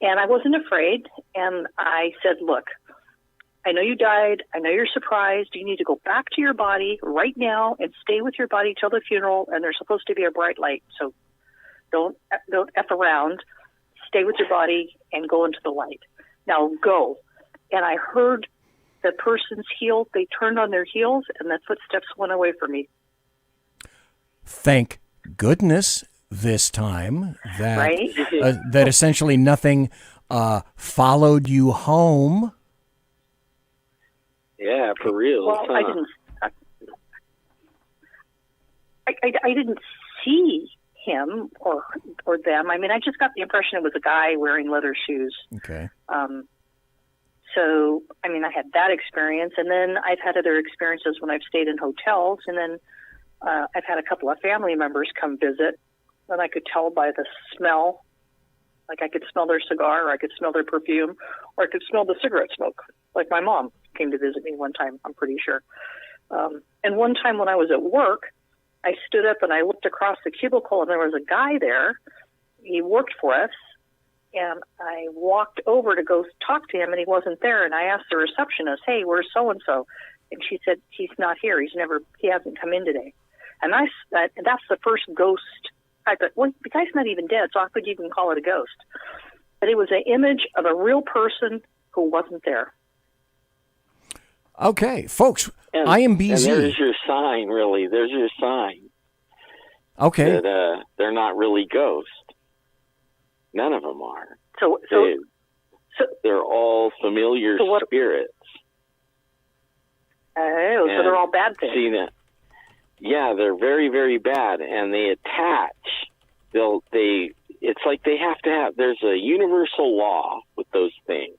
And I wasn't afraid. And I said, look, I know you died. I know you're surprised. You need to go back to your body right now and stay with your body till the funeral. And there's supposed to be a bright light. So don't F around. Stay with your body and go into the light. Now go. And I heard the person's heel. They turned on their heels, and the footsteps went away from me. Thank goodness this time that right? That essentially nothing followed you home. Yeah, for real. Well, I didn't see him or them. I mean, I just got the impression it was a guy wearing leather shoes. Okay. So, I mean, I had that experience, and then I've had other experiences when I've stayed in hotels, and then I've had a couple of family members come visit, and I could tell by the smell. Like I could smell their cigar, or I could smell their perfume, or I could smell the cigarette smoke. Like my mom came to visit me one time, I'm pretty sure. And one time when I was at work, I stood up and I looked across the cubicle, and there was a guy there. He worked for us, and I walked over to go talk to him, and he wasn't there. And I asked the receptionist, "Hey, where's so-and-so?" And she said, "He's not here. He hasn't come in today." And that's the first ghost. I thought, well, the guy's not even dead, so how could you even call it a ghost? But it was an image of a real person who wasn't there. Okay, folks, And IMBZ. And there's your sign, really. There's your sign. Okay. That they're not really ghosts. None of them are. So they're all familiar spirits. Oh, so they're all bad things. See that? Yeah, they're very, very bad, and they attach. It's like they have to have. There's a universal law with those things.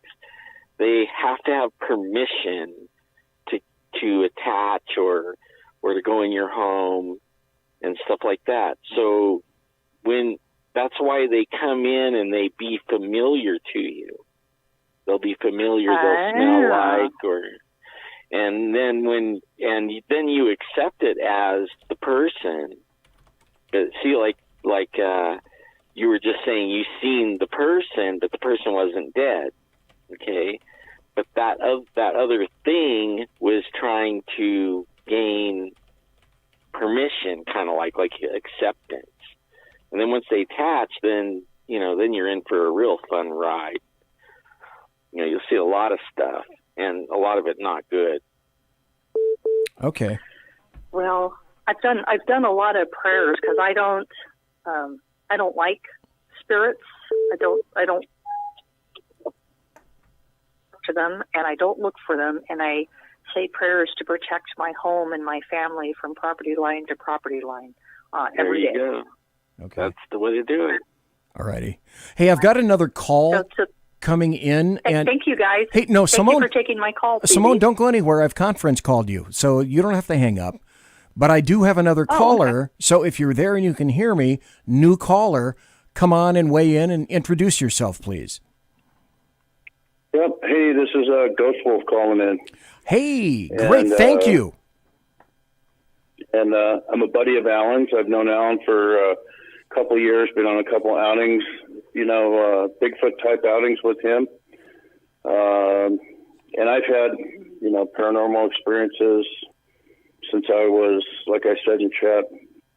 They have to have permission to attach or to go in your home and stuff like that. So that's why they come in and they be familiar to you. They'll be familiar. They'll smell like and then then you accept it as the person. But see, like you were just saying, you seen the person, but the person wasn't dead. Okay, but that other thing was trying to gain permission, kind of like acceptance. And then once they attach, then you're in for a real fun ride. You'll see a lot of stuff, and a lot of it not good. Okay. Well, I've done a lot of prayers because I don't like spirits. I don't to them, and I don't look for them, and I say prayers to protect my home and my family from property line to property line every day. There you go. Okay. That's the way to do it. All righty. Hey, I've got another call coming in. And thank you, guys. Hey, no, thank Simone. you for taking my call. Simone, don't go anywhere. I've conference called you, so you don't have to hang up. But I do have another caller, okay. So if you're there and you can hear me, new caller, come on and weigh in and introduce yourself, please. Yep. Hey, this is Ghost Wolf calling in. Hey, great. Thank you. And I'm a buddy of Alan's. I've known Alan for a couple of years, been on a couple outings, Bigfoot type outings with him. And I've had, paranormal experiences since I was, like I said in chat,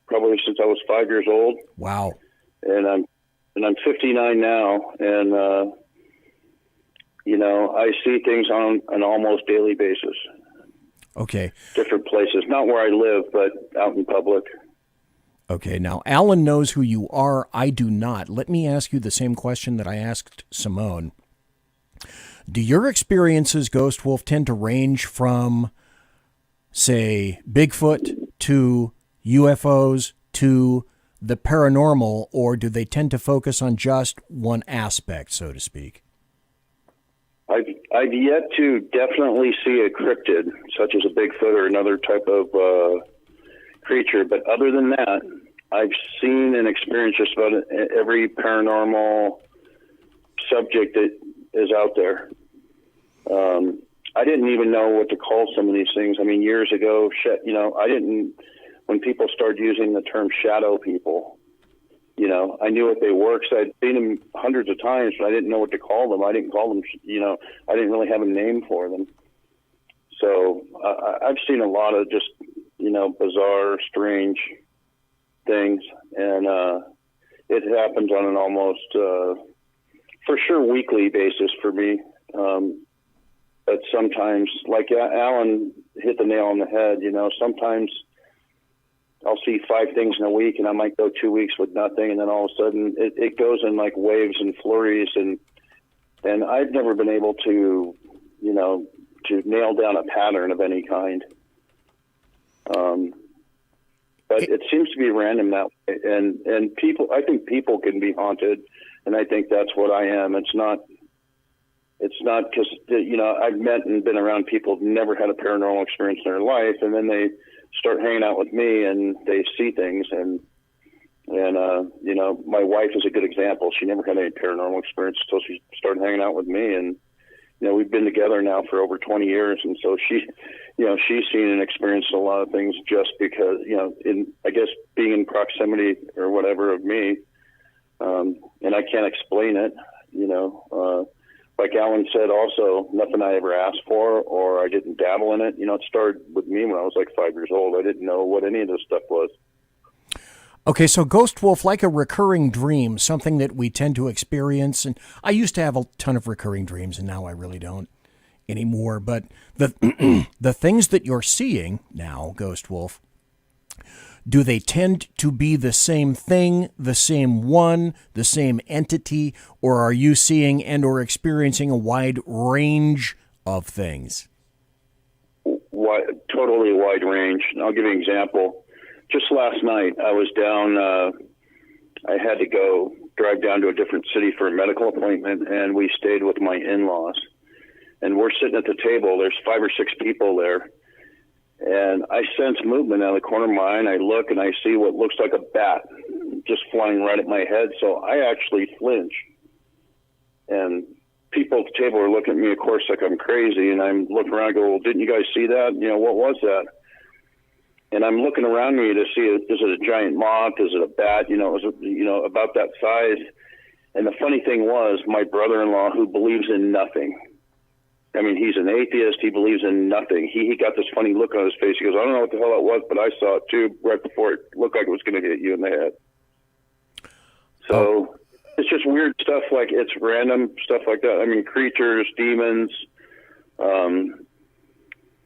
probably since I was 5 years old. Wow. And I'm 59 now, and I see things on an almost daily basis. Okay. Different places, not where I live, but out in public. Okay, now Alan knows who you are. I do not. Let me ask you the same question that I asked Simone. Do your experiences, Ghost Wolf, tend to range from, say, Bigfoot to UFOs to the paranormal, or do they tend to focus on just one aspect, so to speak? I've yet to definitely see a cryptid, such as a Bigfoot or another type of creature. But other than that, I've seen and experienced just about every paranormal subject that is out there. I didn't even know what to call some of these things. I mean, years ago, when people started using the term shadow people, I knew what they were because I'd seen them hundreds of times, but I didn't know what to call them. I didn't call them, I didn't really have a name for them. So I've seen a lot of just, bizarre, strange things. And it happens on an almost, for sure, weekly basis for me. But sometimes, like Alan hit the nail on the head, sometimes I'll see 5 things in a week, and I might go 2 weeks with nothing, and then all of a sudden it goes in like waves and flurries, and I've never been able to, to nail down a pattern of any kind. But it seems to be random that way, and people, I think people can be haunted, and I think that's what I am. It's not it's not because, I've met and been around people who've never had a paranormal experience in their life, and then they start hanging out with me and they see things. And my wife is a good example. She never had any paranormal experience until she started hanging out with me. And, we've been together now for over 20 years. And so she's seen and experienced a lot of things just because, I guess being in proximity or whatever of me. And I can't explain it, like Alan said, also nothing I ever asked for, or I didn't dabble in it. It started with me when I was like 5 years old. I didn't know what any of this stuff was. Okay, so Ghost Wolf, like a recurring dream, something that we tend to experience, and I used to have a ton of recurring dreams, and now I really don't anymore, but the the things that you're seeing now, Ghost Wolf, do they tend to be the same thing, the same one, the same entity, or are you seeing and or experiencing a wide range of things? Totally wide range. And I'll give you an example. Just last night, I was down, I had to drive down to a different city for a medical appointment, and we stayed with my in-laws. And we're sitting at the table. There's 5 or 6 people there. And I sense movement out of the corner of my eye, and I look and I see what looks like a bat just flying right at my head. So I actually flinch. And people at the table are looking at me, of course, like I'm crazy. And I'm looking around and go, well, didn't you guys see that? What was that? And I'm looking around me to see, is it a giant moth? Is it a bat? Is it, about that size? And the funny thing was, my brother-in-law, who believes in nothing, I mean, he's an atheist. He believes in nothing. He got this funny look on his face. He goes, I don't know what the hell it was, but I saw it too right before it looked like it was going to hit you in the head. So it's just weird stuff, like it's random stuff like that. I mean, creatures, demons,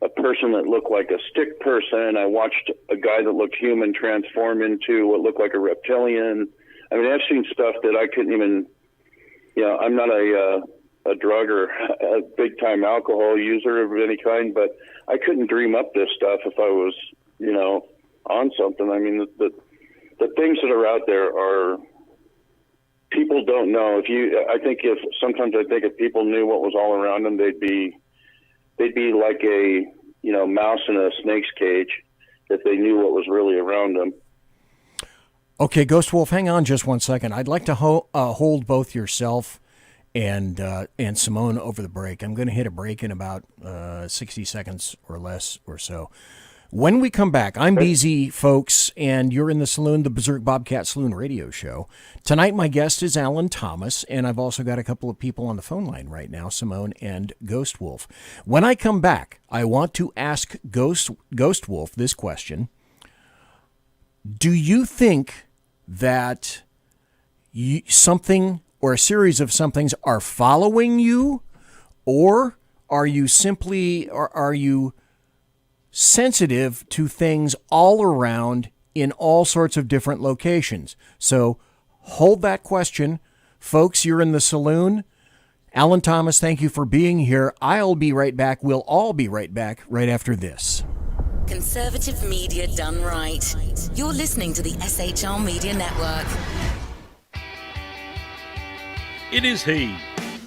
a person that looked like a stick person. I watched a guy that looked human transform into what looked like a reptilian. I mean, I've seen stuff that I couldn't even, I'm not a drug or a big-time alcohol user of any kind, but I couldn't dream up this stuff if I was, on something. I mean, the things that are out there are, people don't know. Sometimes I think if people knew what was all around them, they'd be like a, mouse in a snake's cage if they knew what was really around them. Okay, Ghost Wolf, hang on just one second. I'd like to hold both yourself and Simone over the break. I'm going to hit a break in about 60 seconds or less or so. When we come back, I'm BZ, folks, and you're in the Saloon, the Berserk Bobcat Saloon radio show. Tonight, my guest is Alan Thomas, and I've also got a couple of people on the phone line right now, Simone and Ghost Wolf. When I come back, I want to ask Ghost Wolf this question. Do you think that something or a series of somethings are following you, or are you sensitive to things all around in all sorts of different locations? So hold that question. Folks, you're in the Saloon. Alan Thomas, thank you for being here. I'll be right back. We'll all be right back right after this. Conservative media done right. You're listening to the SHR Media Network. It is he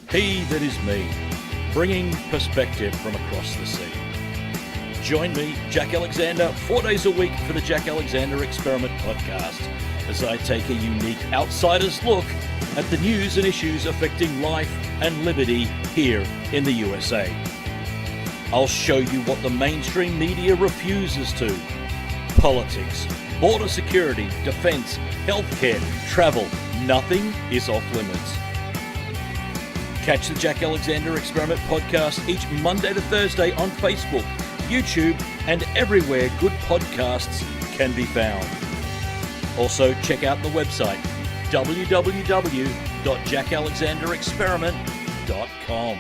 that is me, bringing perspective from across the sea. Join me, Jack Alexander, 4 days a week for the Jack Alexander Experiment podcast, as I take a unique outsider's look at the news and issues affecting life and liberty here in the USA. I'll show you what the mainstream media refuses to. Politics, border security, defense, healthcare, travel, nothing is off limits. Catch the Jack Alexander Experiment podcast each Monday to Thursday on Facebook, YouTube, and everywhere good podcasts can be found. Also, check out the website www.jackalexanderexperiment.com.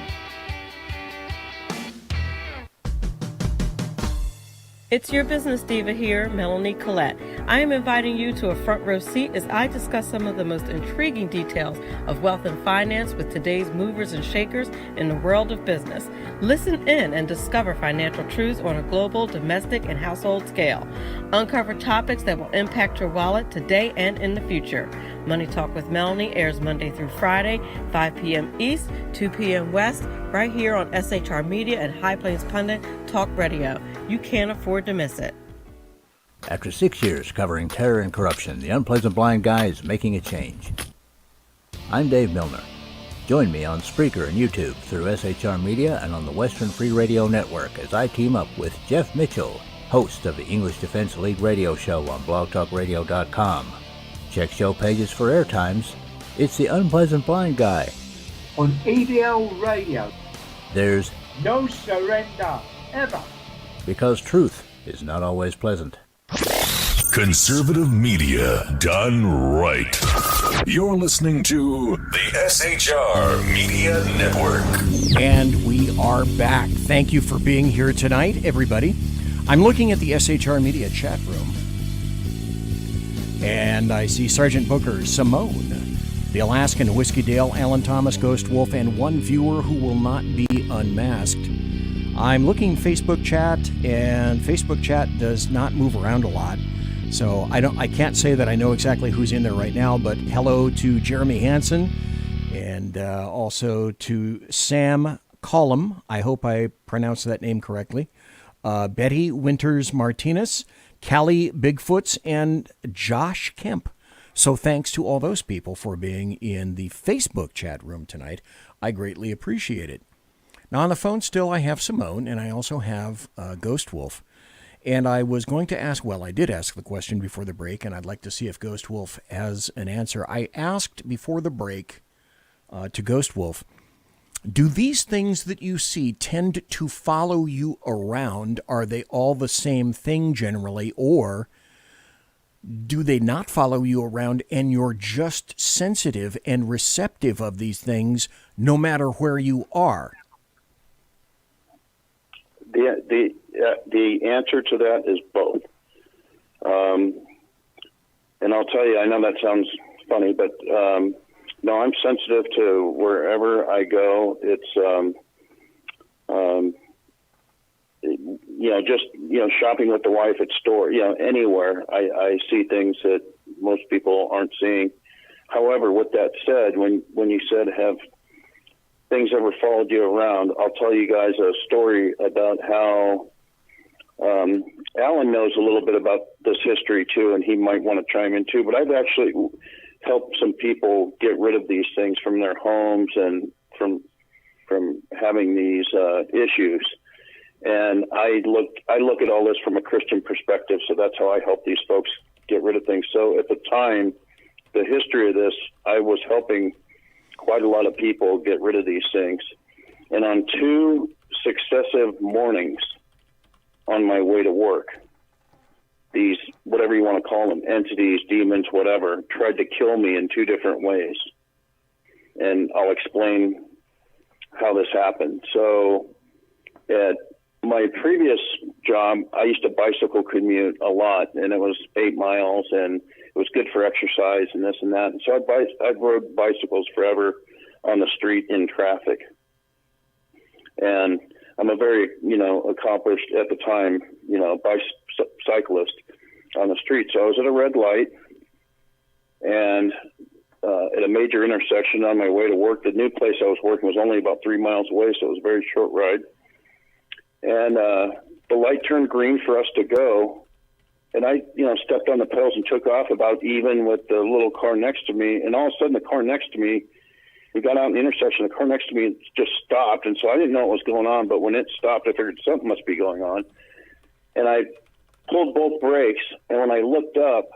It's your business diva here, Melanie Collette. I am inviting you to a front row seat as I discuss some of the most intriguing details of wealth and finance with today's movers and shakers in the world of business. Listen in and discover financial truths on a global, domestic, and household scale. Uncover topics that will impact your wallet today and in the future. Money Talk with Melanie airs Monday through Friday, 5 p.m. East, 2 p.m. West, right here on SHR Media and High Plains Pundit Talk Radio. You can't afford to miss it. After 6 years covering terror and corruption, the Unpleasant Blind Guy is making a change. I'm Dave Milner. Join me on Spreaker and YouTube through SHR Media and on the Western Free Radio Network as I team up with Jeff Mitchell, host of the English Defense League radio show on blogtalkradio.com. Check show pages for air times. It's the Unpleasant Blind Guy. On EDL Radio. There's no surrender, ever. Because truth is not always pleasant. Conservative media done right. You're listening to the SHR Media Network. And we are back. Thank you for being here tonight, everybody. I'm looking at the SHR Media chat room, and I see Sergeant Booker, Simone, the Alaskan, Whiskey Dale, Alan Thomas, Ghost Wolf, and one viewer who will not be unmasked. I'm looking Facebook chat, and Facebook chat does not move around a lot. So I can't say that I know exactly who's in there right now, but hello to Jeremy Hansen and also to Sam Collum. I hope I pronounced that name correctly. Betty Winters Martinez, Callie Bigfoots, and Josh Kemp. So thanks to all those people for being in the Facebook chat room tonight. I greatly appreciate it. Now on the phone still I have Simone, and I also have Ghost Wolf. And I was going to ask, well, I did ask the question before the break, and I'd like to see if Ghost Wolf has an answer. I asked before the break to Ghost Wolf, do these things that you see tend to follow you around? Are they all the same thing generally, or do they not follow you around and you're just sensitive and receptive of these things no matter where you are? The answer to that is both. And I'll tell you, I know that sounds funny, but no, I'm sensitive to wherever I go. It's, shopping with the wife at store, anywhere. I see things that most people aren't seeing. However, with that said, when you said have things ever followed you around, I'll tell you guys a story about how Alan knows a little bit about this history too, and he might want to chime in too, but I've actually helped some people get rid of these things from their homes and from having these issues. And I look at all this from a Christian perspective, so that's how I help these folks get rid of things. So at the time, the history of this, I was helping quite a lot of people get rid of these things. And on 2 successive mornings on my way to work, these, whatever you want to call them, entities, demons, whatever, tried to kill me in 2 different ways. And I'll explain how this happened. So at my previous job, I used to bicycle commute a lot, and it was 8 miles, and it was good for exercise and this and that. And so I rode bicycles forever on the street in traffic. And I'm a very, accomplished at the time, cyclist on the street. So I was at a red light and at a major intersection on my way to work. The new place I was working was only about 3 miles away, so it was a very short ride. And the light turned green for us to go. And I, stepped on the pedals and took off about even with the little car next to me. And all of a sudden, the car next to me, we got out in the intersection, the car next to me just stopped. And so I didn't know what was going on. But when it stopped, I figured something must be going on. And I pulled both brakes. And when I looked up,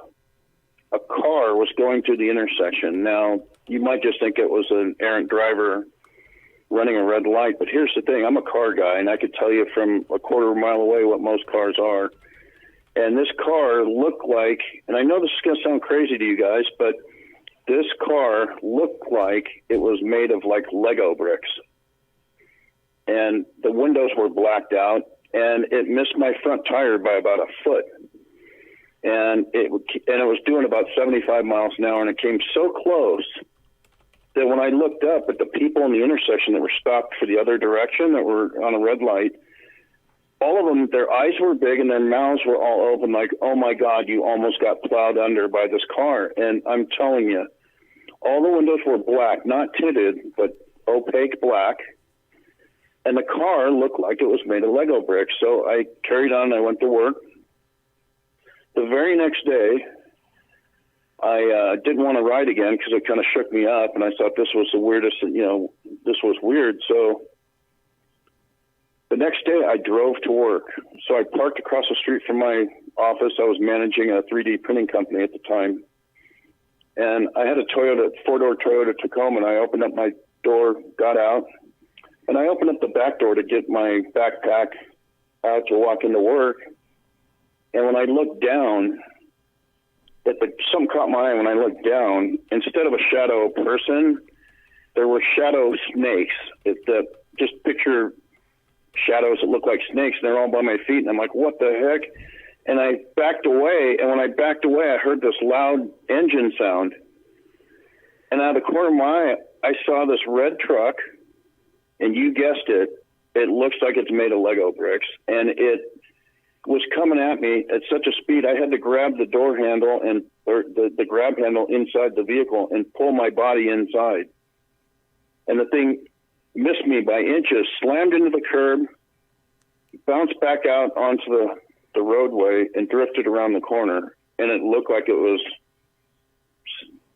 a car was going through the intersection. Now, you might just think it was an errant driver running a red light. But here's the thing. I'm a car guy, and I could tell you from a quarter mile away what most cars are. And this car looked like, and I know this is going to sound crazy to you guys, but this car looked like it was made of like Lego bricks. And the windows were blacked out, and it missed my front tire by about a foot. and it was doing about 75 miles an hour, and it came so close that when I looked up at the people in the intersection that were stopped for the other direction that were on a red light, all of them, their eyes were big and their mouths were all open like, oh my God, you almost got plowed under by this car. And I'm telling you, all the windows were black, not tinted, but opaque black. And the car looked like it was made of Lego bricks. So I carried on, I went to work. The very next day, I didn't want to ride again because it kind of shook me up, and I thought this was the weirdest, this was weird. So the next day I drove to work. So I parked across the street from my office. I was managing a 3D printing company at the time. And I had a four-door Toyota Tacoma, and I opened up my door, got out, and I opened up the back door to get my backpack out to walk into work. And when I looked down, something caught my eye. When I looked down, instead of a shadow person, there were shadow snakes. Just picture shadows that look like snakes, and they're all by my feet. And I'm like, what the heck? And I backed away, and when I backed away, I heard this loud engine sound. And out of the corner of my eye, I saw this red truck, and you guessed it, it looks like it's made of Lego bricks, and it was coming at me at such a speed, I had to grab the door handle or the grab handle inside the vehicle and pull my body inside. And the thing missed me by inches, slammed into the curb, bounced back out onto the roadway, and drifted around the corner. And it looked like it was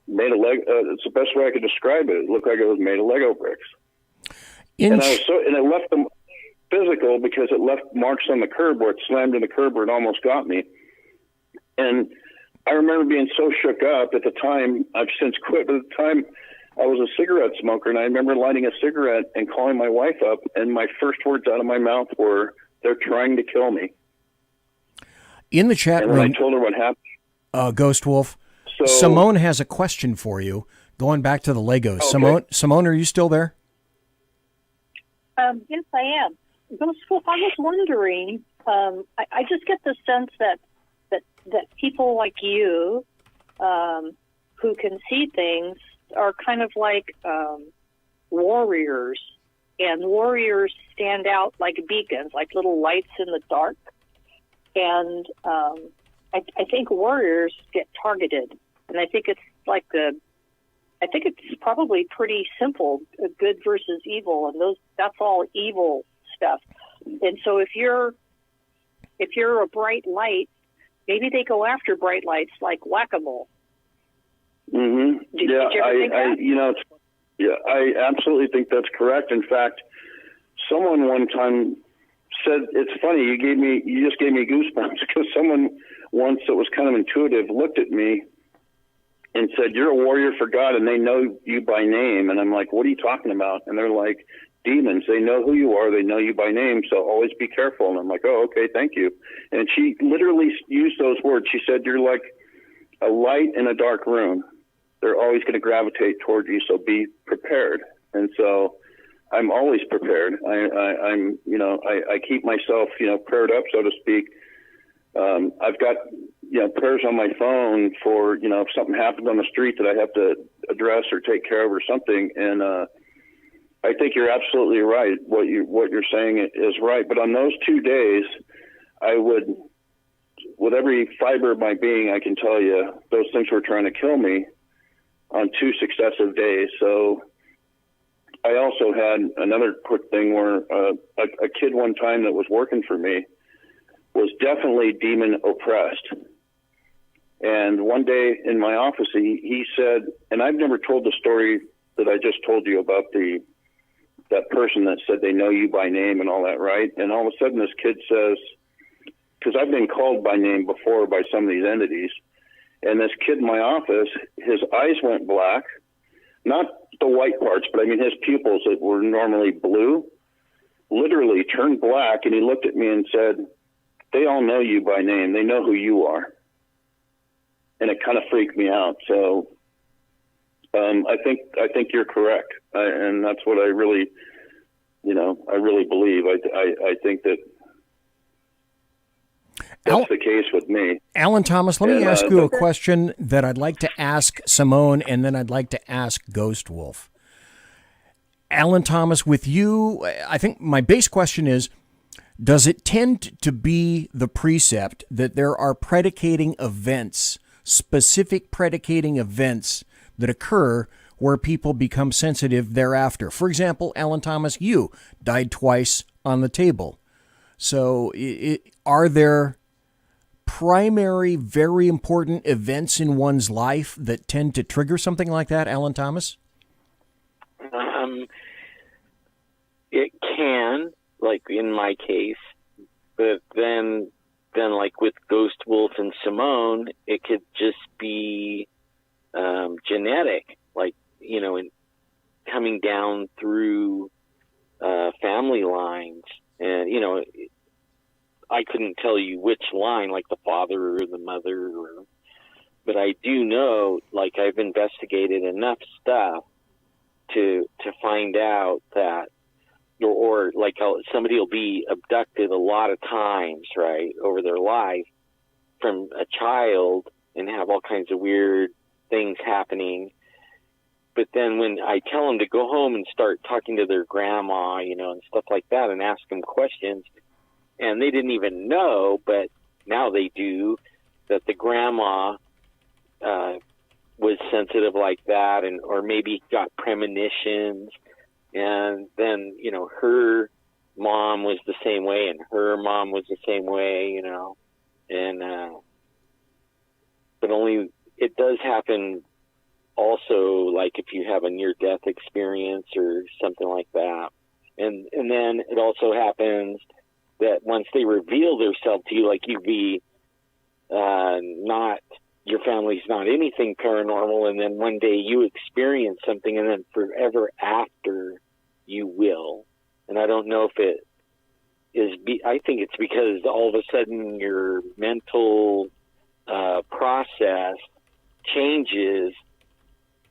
made of Lego. It's the best way I could describe it. It looked like it was made of Lego bricks. And it left them physical because it left marks on the curb where it slammed in the curb where it almost got me. And I remember being so shook up at the time. I've since quit, but at the time I was a cigarette smoker, and I remember lighting a cigarette and calling my wife up, and my first words out of my mouth were, "They're trying to kill me." In the chat room, I told her what happened. Ghost Wolf, Simone has a question for you, going back to the Legos. Okay. Simone, are you still there? Yes, I am. Ghost Wolf, I was wondering, I just get the sense that people like you who can see things are kind of like warriors, and warriors stand out like beacons, like little lights in the dark. And I think warriors get targeted, and I think it's it's probably pretty simple, good versus evil, and that's all evil stuff. And so if you're a bright light, maybe they go after bright lights like whack-a-mole. Mm-hmm. Did you ever think that? I absolutely think that's correct. In fact, someone one time said, it's funny, you just gave me goosebumps, because someone once that was kind of intuitive looked at me and said, "You're a warrior for God, and they know you by name." And I'm like, "What are you talking about?" And they're like, "Demons, they know who you are, they know you by name, so always be careful." And I'm like, "Oh, okay, thank you." And she literally used those words. She said, "You're like a light in a dark room. They're always going to gravitate toward you, so be prepared." And so I'm always prepared. I keep myself, prayed up, so to speak. I've got, prayers on my phone for, if something happens on the street that I have to address or take care of or something. And I think you're absolutely right. What you're saying is right. But on those 2 days, I would, with every fiber of my being, I can tell you those things were trying to kill me on 2 successive days. So I also had another quick thing where a kid one time that was working for me was definitely demon oppressed. And one day in my office, he said, and I've never told the story that I just told you about that person that said they know you by name and all that, right? And all of a sudden this kid says, because I've been called by name before by some of these entities, and this kid in my office, his eyes went black, not the white parts, but I mean his pupils that were normally blue, literally turned black, and he looked at me and said, "They all know you by name. They know who you are." And it kind of freaked me out. So I think you're correct, and that's what I really, I really believe. I think that. That's the case with me. Alan Thomas, let me ask you a question that I'd like to ask Simone, and then I'd like to ask Ghost Wolf. Alan Thomas, with you, I think my base question is, does it tend to be the precept that there are predicating events, specific predicating events that occur where people become sensitive thereafter? For example, Alan Thomas, you died twice on the table. So are there primary, very important events in one's life that tend to trigger something like that, Alan Thomas? It can, like in my case, but then like with Ghost Wolf and Simone, it could just be genetic, like, you know, coming down through family lines. And, you know, I couldn't tell you which line, like the father or the mother, but I do know, like, I've investigated enough stuff to find out that, or like somebody will be abducted a lot of times, right, over their life from a child and have all kinds of weird things happening. But then when I tell them to go home and start talking to their grandma, you know, and stuff like that, and ask them questions, and they didn't even know, but now they do, that the grandma was sensitive like that, and or maybe got premonitions, and then, you know, her mom was the same way, and her mom was the same way, you know, and but only it does happen also, like if you have a near-death experience or something like that, and then it also happens that once they reveal themselves to you, like you be not, your family's not anything paranormal, and then one day you experience something, and then forever after you will. And I don't know if it is, I think it's because all of a sudden your mental process changes,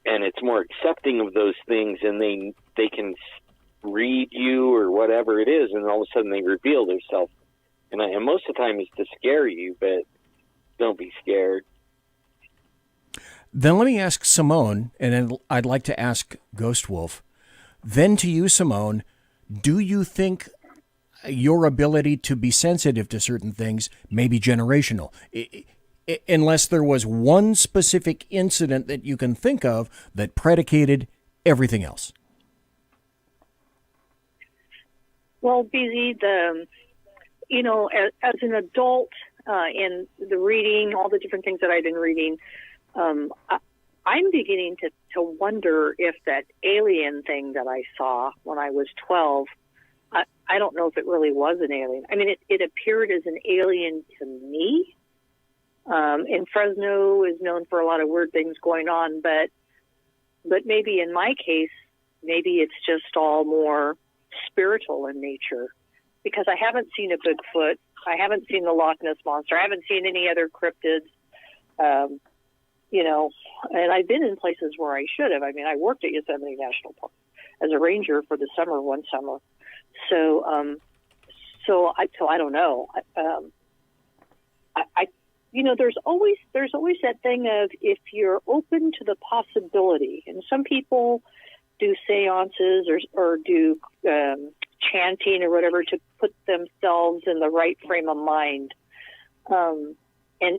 and it's more accepting of those things, and they can read you or whatever it is, and all of a sudden they reveal themselves. And most of the time it's to scare you, but don't be scared. Then let me ask Simone, and then I'd like to ask Ghost Wolf. Then to you, Simone, do you think your ability to be sensitive to certain things may be generational? Unless there was one specific incident that you can think of that predicated everything else. Well, BZ, you know, as an adult, in the reading, all the different things that I've been reading, I'm beginning to wonder if that alien thing that I saw when I was 12, I don't know if it really was an alien. I mean, it appeared as an alien to me. And Fresno is known for a lot of weird things going on, but maybe in my case, maybe it's just all more spiritual in nature, because I haven't seen a Bigfoot. I haven't seen the Loch Ness Monster. I haven't seen any other cryptids, you know, and I've been in places where I should have. I mean, I worked at Yosemite National Park as a ranger for the summer one summer. So I don't know. I you know, there's always that thing of, if you're open to the possibility, and some people do seances or do chanting or whatever to put themselves in the right frame of mind. And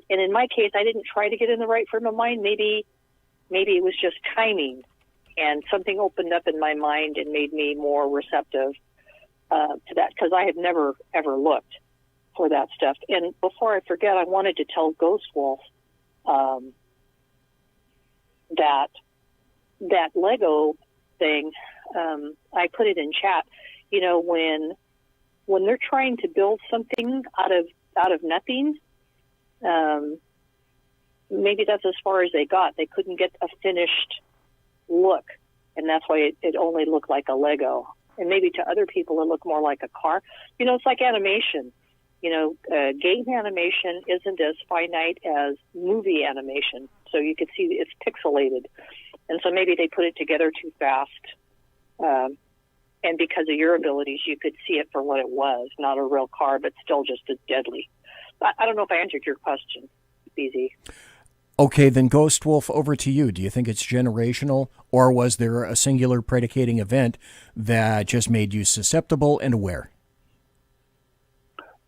in my case, I didn't try to get in the right frame of mind. Maybe it was just timing, and something opened up in my mind and made me more receptive to that, because I had never, ever looked for that stuff. And before I forget, I wanted to tell Ghost Wolf that Lego thing, I put it in chat. You know, when they're trying to build something out of nothing, maybe that's as far as they got. They couldn't get a finished look, and that's why it only looked like a Lego. And maybe to other people it looked more like a car. You know, it's like animation. You know, game animation isn't as finite as movie animation, so you could see it's pixelated. And so maybe they put it together too fast. And because of your abilities, you could see it for what it was, not a real car, but still just as deadly. I don't know if I answered your question, BZ. Okay, then Ghost Wolf, over to you. Do you think it's generational, or was there a singular predicating event that just made you susceptible and aware?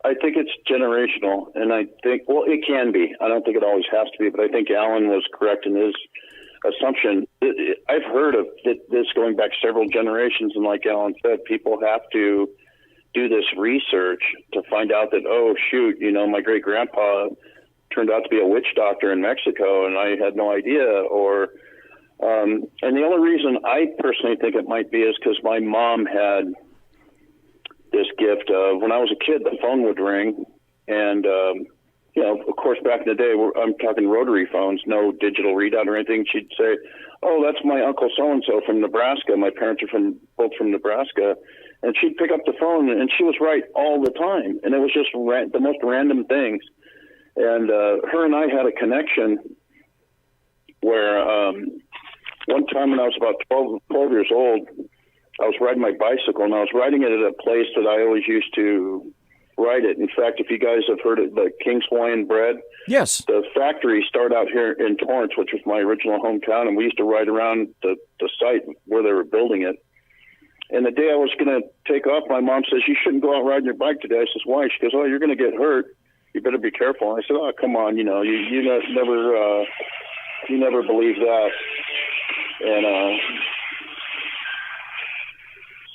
I think it's generational, and I think, well, it can be. I don't think it always has to be, but I think Alan was correct in his assumption. I've heard of this going back several generations, and like Alan said, people have to do this research to find out that, oh, shoot, my great-grandpa turned out to be a witch doctor in Mexico, and I had no idea. Or, and the only reason I personally think it might be is because my mom had this gift of, when I was a kid, the phone would ring, and of course, back in the day, I'm talking rotary phones, no digital readout or anything. She'd say, "Oh, that's my uncle so and so from Nebraska. My parents are both from Nebraska." And she'd pick up the phone, and she was right all the time, and it was just the most random things. And her and I had a connection where one time when I was about 12 years old, I was riding my bicycle, and I was riding it at a place that I always used to ride it. In fact, if you guys have heard of the King's Hawaiian Bread, yes, the factory started out here in Torrance, which was my original hometown, and we used to ride around the site where they were building it. And the day I was going to take off, my mom says, "You shouldn't go out riding your bike today." I says, "Why?" She goes, "Oh, you're going to get hurt. You better be careful." And I said, "Oh, come on, you never believe that." And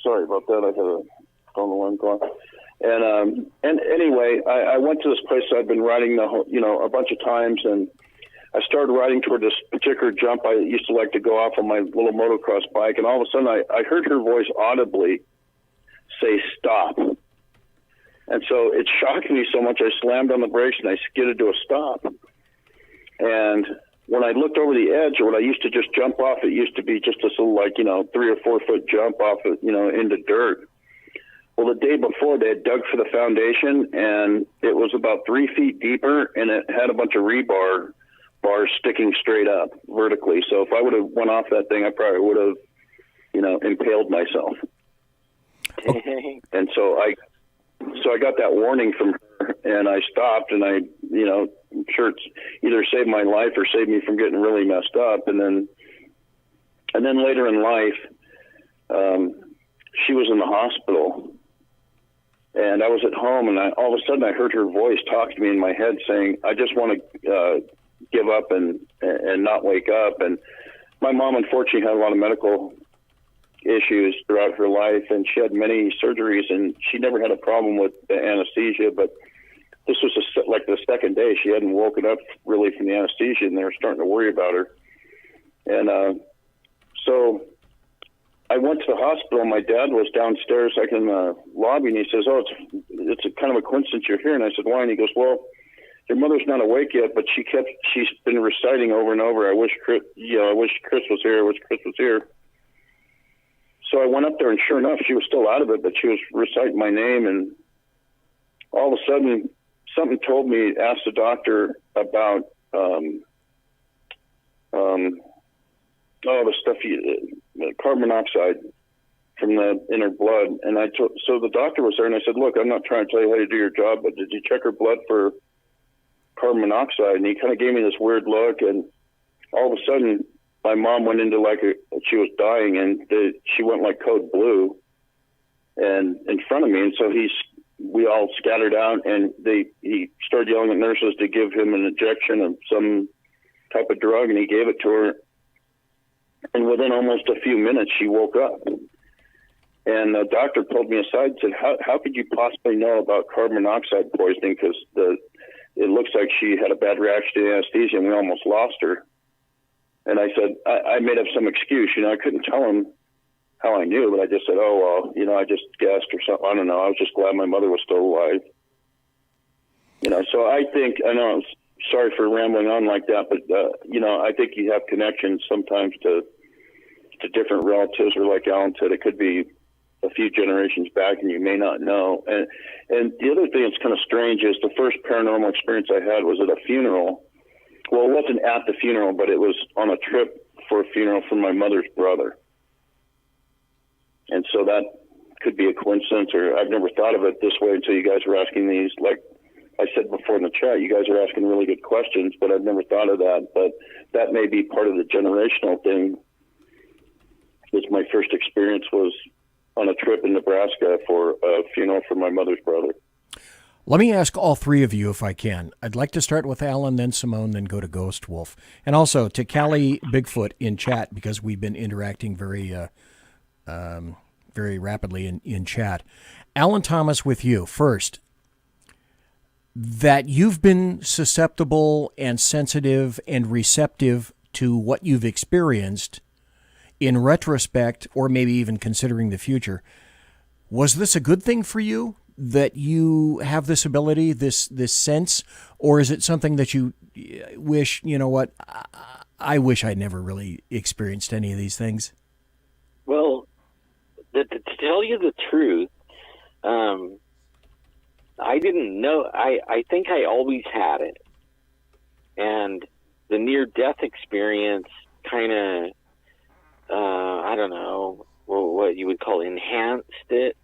sorry about that. I had a phone alarm going. And anyway, I went to this place I've been riding a bunch of times, and I started riding toward this particular jump I used to like to go off on my little motocross bike, and all of a sudden I heard her voice audibly say, "Stop." And so it shocked me so much, I slammed on the brakes and I skidded to a stop. And when I looked over the edge, or what I used to just jump off, it used to be just this little 3 or 4 foot jump off into dirt. Well, the day before, they had dug for the foundation, and it was about 3 feet deeper, and it had a bunch of rebar bars sticking straight up vertically. So if I would have went off that thing, I probably would have, impaled myself. And so I got that warning from her, and I stopped, and I'm sure it's either saved my life or saved me from getting really messed up. And then later in life, she was in the hospital, and I was at home, and all of a sudden I heard her voice talk to me in my head saying, "I just want to give up and not wake up." And my mom, unfortunately, had a lot of medical issues throughout her life, and she had many surgeries, and she never had a problem with the anesthesia, but this was like the second day she hadn't woken up really from the anesthesia, and they were starting to worry about her. And so I went to the hospital. My dad was downstairs like in the lobby, and he says, "Oh, it's a kind of a coincidence you're here." And I said, "Why?" And he goes, "Well, your mother's not awake yet, but she's been reciting over and over, I wish Chris was here, I wish Chris was here." So I went up there, and sure enough, she was still out of it, but she was reciting my name, and all of a sudden, something told me, asked the doctor about the stuff, carbon monoxide from in her blood. And so the doctor was there, and I said, "Look, I'm not trying to tell you how to do your job, but did you check her blood for carbon monoxide?" And he kind of gave me this weird look, and all of a sudden, my mom went into she was dying, and she went like code blue, and in front of me. And so we all scattered out, and he started yelling at nurses to give him an injection of some type of drug, and he gave it to her. And within almost a few minutes, she woke up. And the doctor pulled me aside and said, how could you possibly know about carbon monoxide poisoning? Because it looks like she had a bad reaction to anesthesia, and we almost lost her. And I said, I made up some excuse. I couldn't tell him how I knew, but I just said, "Oh, well, I just guessed," or something. I don't know. I was just glad my mother was still alive. So I know I'm sorry for rambling on like that, but, I think you have connections sometimes to different relatives, or like Alan said, it could be a few generations back and you may not know. And the other thing that's kind of strange is the first paranormal experience I had was at a funeral. Well, it wasn't at the funeral, but it was on a trip for a funeral for my mother's brother. And so that could be a coincidence, or I've never thought of it this way until you guys were asking these, I said before in the chat, you guys are asking really good questions, but I've never thought of that. But that may be part of the generational thing. Because my first experience was on a trip in Nebraska for a funeral for my mother's brother. Let me ask all three of you if I can. I'd like to start with Alan, then Simone, then go to Ghost Wolf. And also to Callie Bigfoot in chat, because we've been interacting very rapidly in chat. Alan Thomas, with you first. That you've been susceptible and sensitive and receptive to what you've experienced in retrospect, or maybe even considering the future. Was this a good thing for you, that you have this ability, this sense, or is it something that you wish, you know what, I wish I'd never really experienced any of these things? Well, to tell you the truth, I didn't know. I think I always had it. And the near-death experience kind of, I don't know, what you would call enhanced it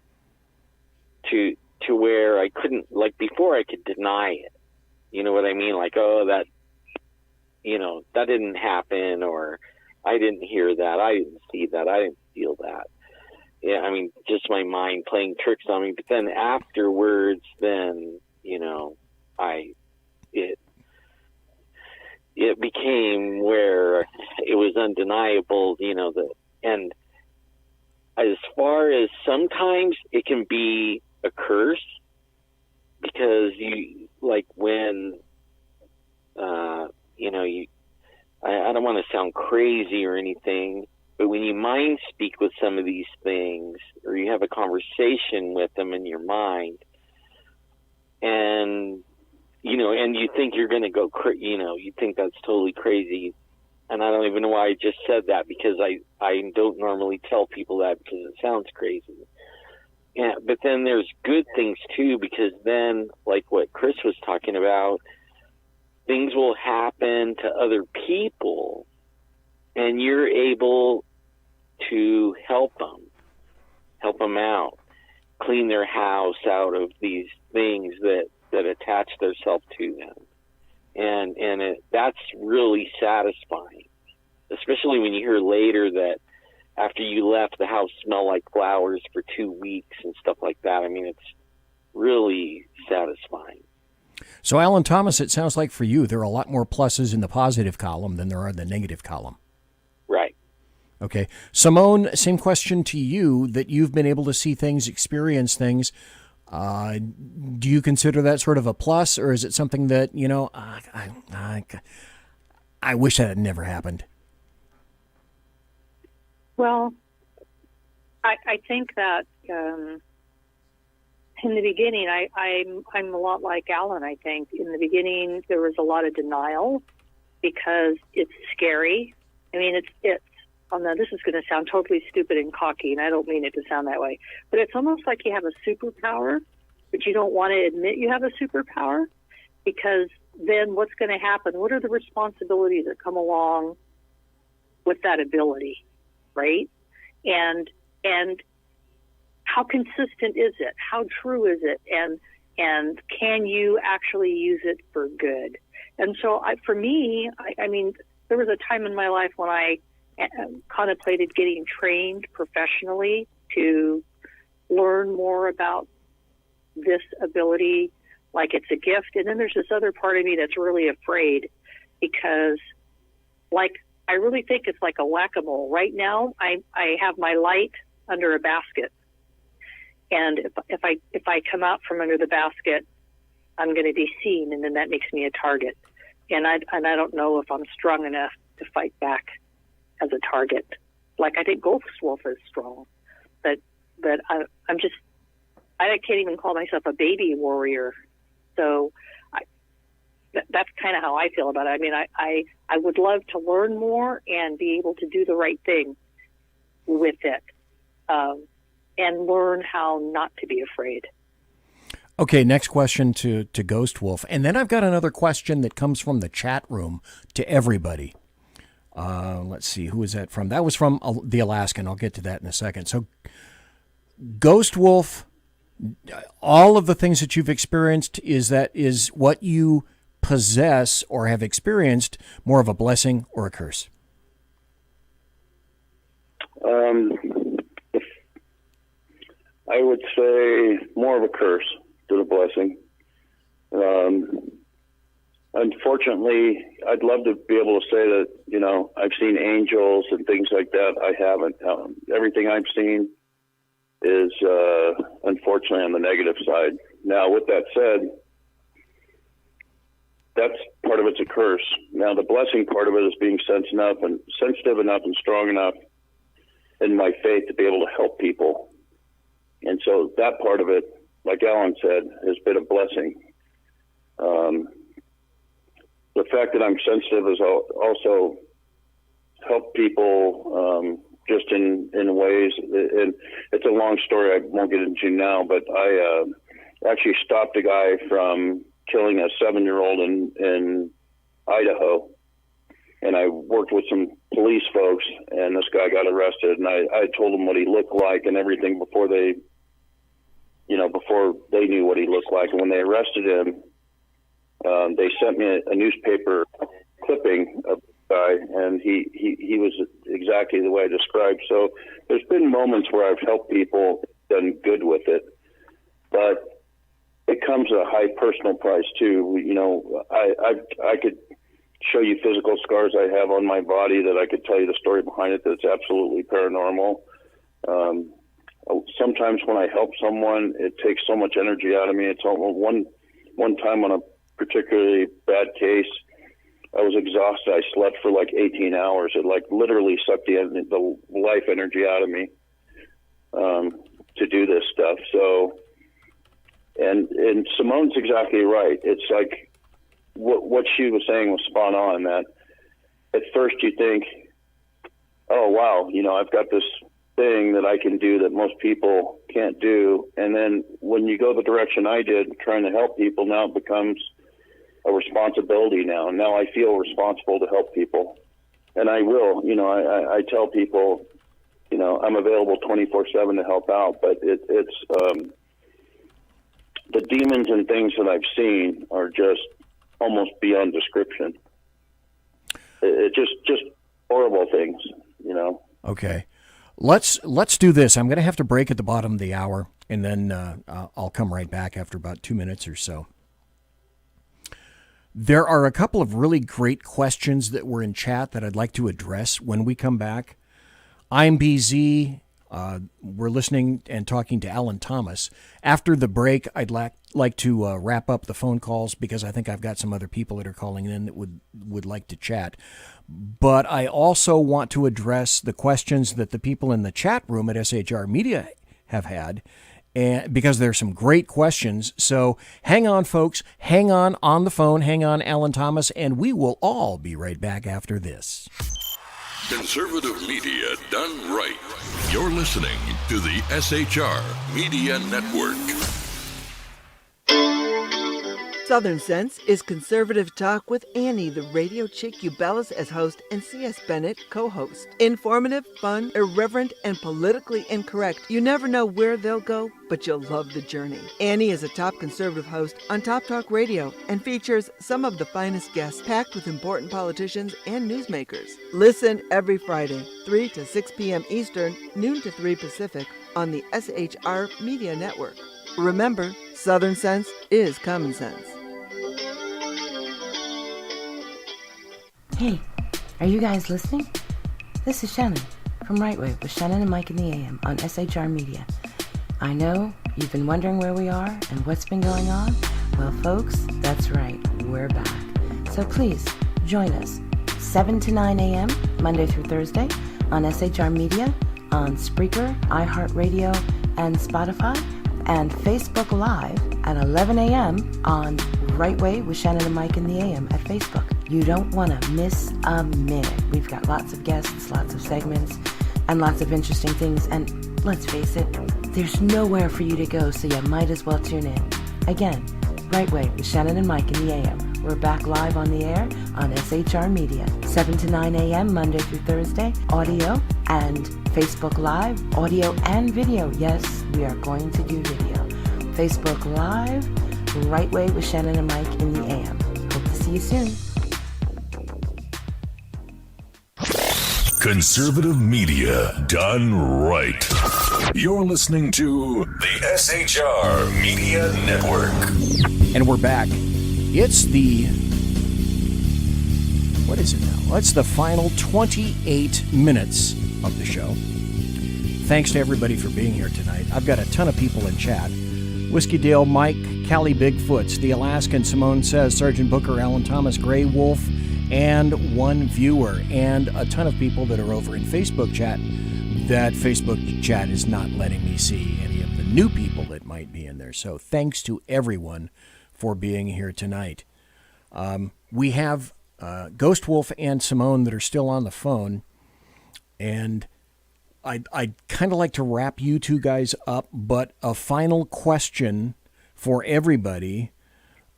to where I couldn't, like before I could deny it. You know what I mean? Like, oh, that, you know, that didn't happen, or I didn't hear that, I didn't see that, I didn't feel that. Yeah, I mean, just my mind playing tricks on me. But then afterwards, then, you know, it became where it was undeniable, you know, and as far as sometimes it can be a curse, because you, like when, you know, I don't want to sound crazy or anything, but when you mind speak with some of these things, or you have a conversation with them in your mind, and, you know, and you think you're going to go, you know, you think that's totally crazy. And I don't even know why I just said that, because I don't normally tell people that because it sounds crazy. Yeah, but then there's good things too, because then, like what Chris was talking about, things will happen to other people, and you're able to help them out, clean their house out of these things that attach themselves to them. And that's really satisfying, especially when you hear later that after you left, the house smelled like flowers for 2 weeks and stuff like that. I mean, it's really satisfying. So, Alan Thomas, it sounds like for you, there are a lot more pluses in the positive column than there are in the negative column. Right. Okay. Simone, same question to you, that you've been able to see things, experience things. Do you consider that sort of a plus, or is it something that, you know, I wish that had never happened? Well, I think that in the beginning, I'm a lot like Alan. I think in the beginning there was a lot of denial because it's scary. I mean, it's. Oh no, this is going to sound totally stupid and cocky, and I don't mean it to sound that way. But it's almost like you have a superpower, but you don't want to admit you have a superpower, because then what's going to happen? What are the responsibilities that come along with that ability, right? And how consistent is it? How true is it? And can you actually use it for good? And so for me, I mean, there was a time in my life when I contemplated getting trained professionally to learn more about this ability, like it's a gift. And then there's this other part of me that's really afraid, because, like, I really think it's like a whack-a-mole. Right now, I have my light under a basket, and if I come out from under the basket, I'm going to be seen, and then that makes me a target. And I don't know if I'm strong enough to fight back as a target. Like, I think Ghost Wolf is strong, but I can't even call myself a baby warrior. So that's kind of how I feel about it. I mean, I would love to learn more and be able to do the right thing with it, and learn how not to be afraid. Okay, next question to Ghost Wolf. And then I've got another question that comes from the chat room to everybody. Let's see, who is that from? That was from the Alaskan. I'll get to that in a second. So, Ghost Wolf all of the things that you've experienced, is what you possess or have experienced more of a blessing or a curse? I would say more of a curse than a blessing. Unfortunately, I'd love to be able to say that, you know, I've seen angels and things like that. I haven't. Everything I've seen is, unfortunately, on the negative side. Now, with that said, that's part of it's a curse. Now, the blessing part of it is being sensitive enough and strong enough in my faith to be able to help people. And so that part of it, like Alan said, has been a blessing. The fact that I'm sensitive has also helped people just in ways, and it's a long story I won't get into now, but I actually stopped a guy from killing a 7-year-old in Idaho, and I worked with some police folks, and this guy got arrested, and I told him what he looked like and everything before they knew what he looked like. And when they arrested him, they sent me a newspaper clipping of the guy, and he was exactly the way I described. So there's been moments where I've helped people, done good with it, but it comes at a high personal price too. You know, I could show you physical scars I have on my body that I could tell you the story behind it that's absolutely paranormal. Sometimes when I help someone, it takes so much energy out of me. It's one time on a particularly bad case, I was exhausted. I slept for like 18 hours. It like literally sucked the life energy out of me to do this stuff. So, and Simone's exactly right. It's like what she was saying was spot on. That at first you think, oh wow, you know, I've got this thing that I can do that most people can't do, and then when you go the direction I did, trying to help people, now it becomes a responsibility. Now I feel responsible to help people, and I will. You know, I tell people, you know, I'm available 24/7 to help out, but it's the demons and things that I've seen are just almost beyond description. It just horrible things, you know. Okay. Let's do this. I'm going to have to break at the bottom of the hour, and then I'll come right back after about 2 minutes or so. There are a couple of really great questions that were in chat that I'd like to address when we come back. I'm BZ. We're listening and talking to Alan Thomas. After the break, I'd like to wrap up the phone calls because I think I've got some other people that are calling in that would like to chat. But I also want to address the questions that the people in the chat room at SHR Media have had, and because there's some great questions. So hang on, folks. Hang on the phone. Hang on, Alan Thomas, and we will all be right back after this. Conservative media done right. You're listening to the SHR Media Network. Southern Sense is conservative talk with Annie, the radio chick you bellows as host, and C.S. Bennett co-host. Informative, fun, irreverent, and politically incorrect. You never know where they'll go, but you'll love the journey. Annie is a top conservative host on Top Talk Radio and features some of the finest guests packed with important politicians and newsmakers. Listen every Friday, 3 to 6 p.m. Eastern, noon to 3 Pacific, on the SHR Media Network. Remember, Southern Sense is common sense. Hey, are you guys listening? This is Shannon from Right Way with Shannon and Mike in the AM on SHR Media. I know you've been wondering where we are and what's been going on. Well, folks, that's right, we're back. So please join us 7 to 9 a.m. Monday through Thursday on SHR Media, on Spreaker, iHeartRadio, and Spotify, and Facebook Live at 11 a.m. on Right Way with Shannon and Mike in the AM at Facebook. You don't want to miss a minute. We've got lots of guests, lots of segments, and lots of interesting things. And let's face it, there's nowhere for you to go, so you might as well tune in. Again, Right Way with Shannon and Mike in the AM. We're back live on the air on SHR Media, 7 to 9 a.m. Monday through Thursday, audio and Facebook Live, audio and video. Yes, we are going to do video. Facebook Live, Right Way with Shannon and Mike in the AM. Hope to see you soon. Conservative media done right. You're listening to the SHR Media Network. And we're back. It's the... What is it now? It's the final 28 minutes of the show. Thanks to everybody for being here tonight. I've got a ton of people in chat. Whiskey Dale, Mike, Callie Bigfoots, The Alaskan, Simone Says, Sergeant Booker, Alan Thomas, Gray Wolf, and one viewer, and a ton of people that are over in Facebook chat. That Facebook chat is not letting me see any of the new people that might be in there. So thanks to everyone for being here tonight. We have Ghost Wolf and Simone that are still on the phone, and I'd kind of like to wrap you two guys up, but a final question for everybody.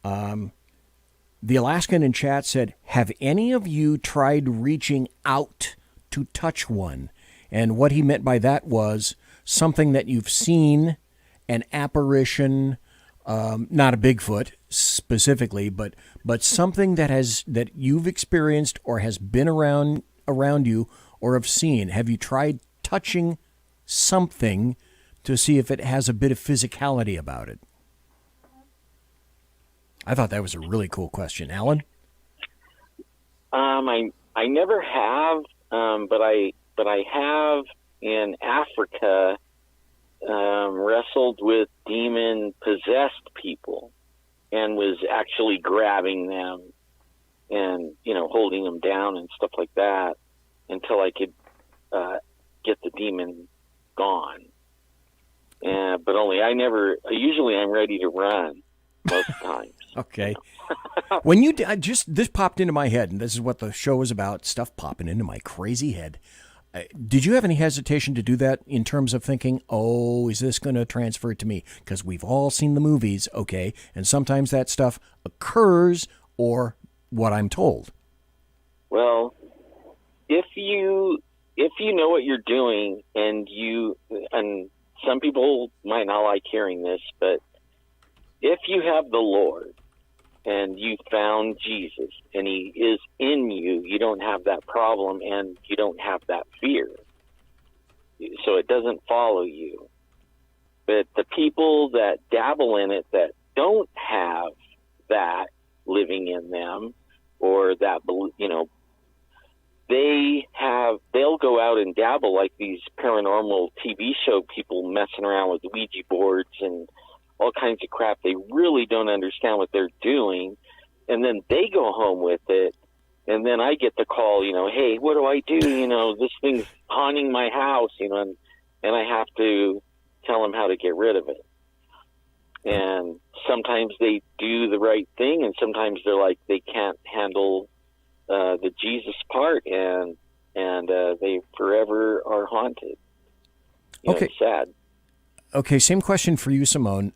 The Alaskan in chat said, have any of you tried reaching out to touch one? And what he meant by that was something that you've seen, an apparition, not a Bigfoot specifically, but something that you've experienced or has been around you or have seen. Have you tried touching something to see if it has a bit of physicality about it? I thought that was a really cool question. Alan? I never have, but I have in Africa wrestled with demon-possessed people and was actually grabbing them and, holding them down and stuff like that until I could get the demon gone. But usually I'm ready to run most times. Okay. When you this popped into my head, and this is what the show is about, stuff popping into my crazy head. Did you have any hesitation to do that in terms of thinking, oh, is this going to transfer to me? Because we've all seen the movies, okay, and sometimes that stuff occurs, or what I'm told. Well, if you know what you're doing, and some people might not like hearing this, but if you have the Lord and you found Jesus and he is in you, you don't have that problem and you don't have that fear. So it doesn't follow you. But the people that dabble in it that don't have that living in them, or that, they'll go out and dabble like these paranormal TV show people messing around with Ouija boards and all kinds of crap. They really don't understand what they're doing, and then they go home with it, and then I get the call, hey, what do I do? This thing's haunting my house, and I have to tell them how to get rid of it. And sometimes they do the right thing, and sometimes they're like, they can't handle the Jesus part, and they forever are haunted. Okay. It's sad. Okay, same question for you, Simone.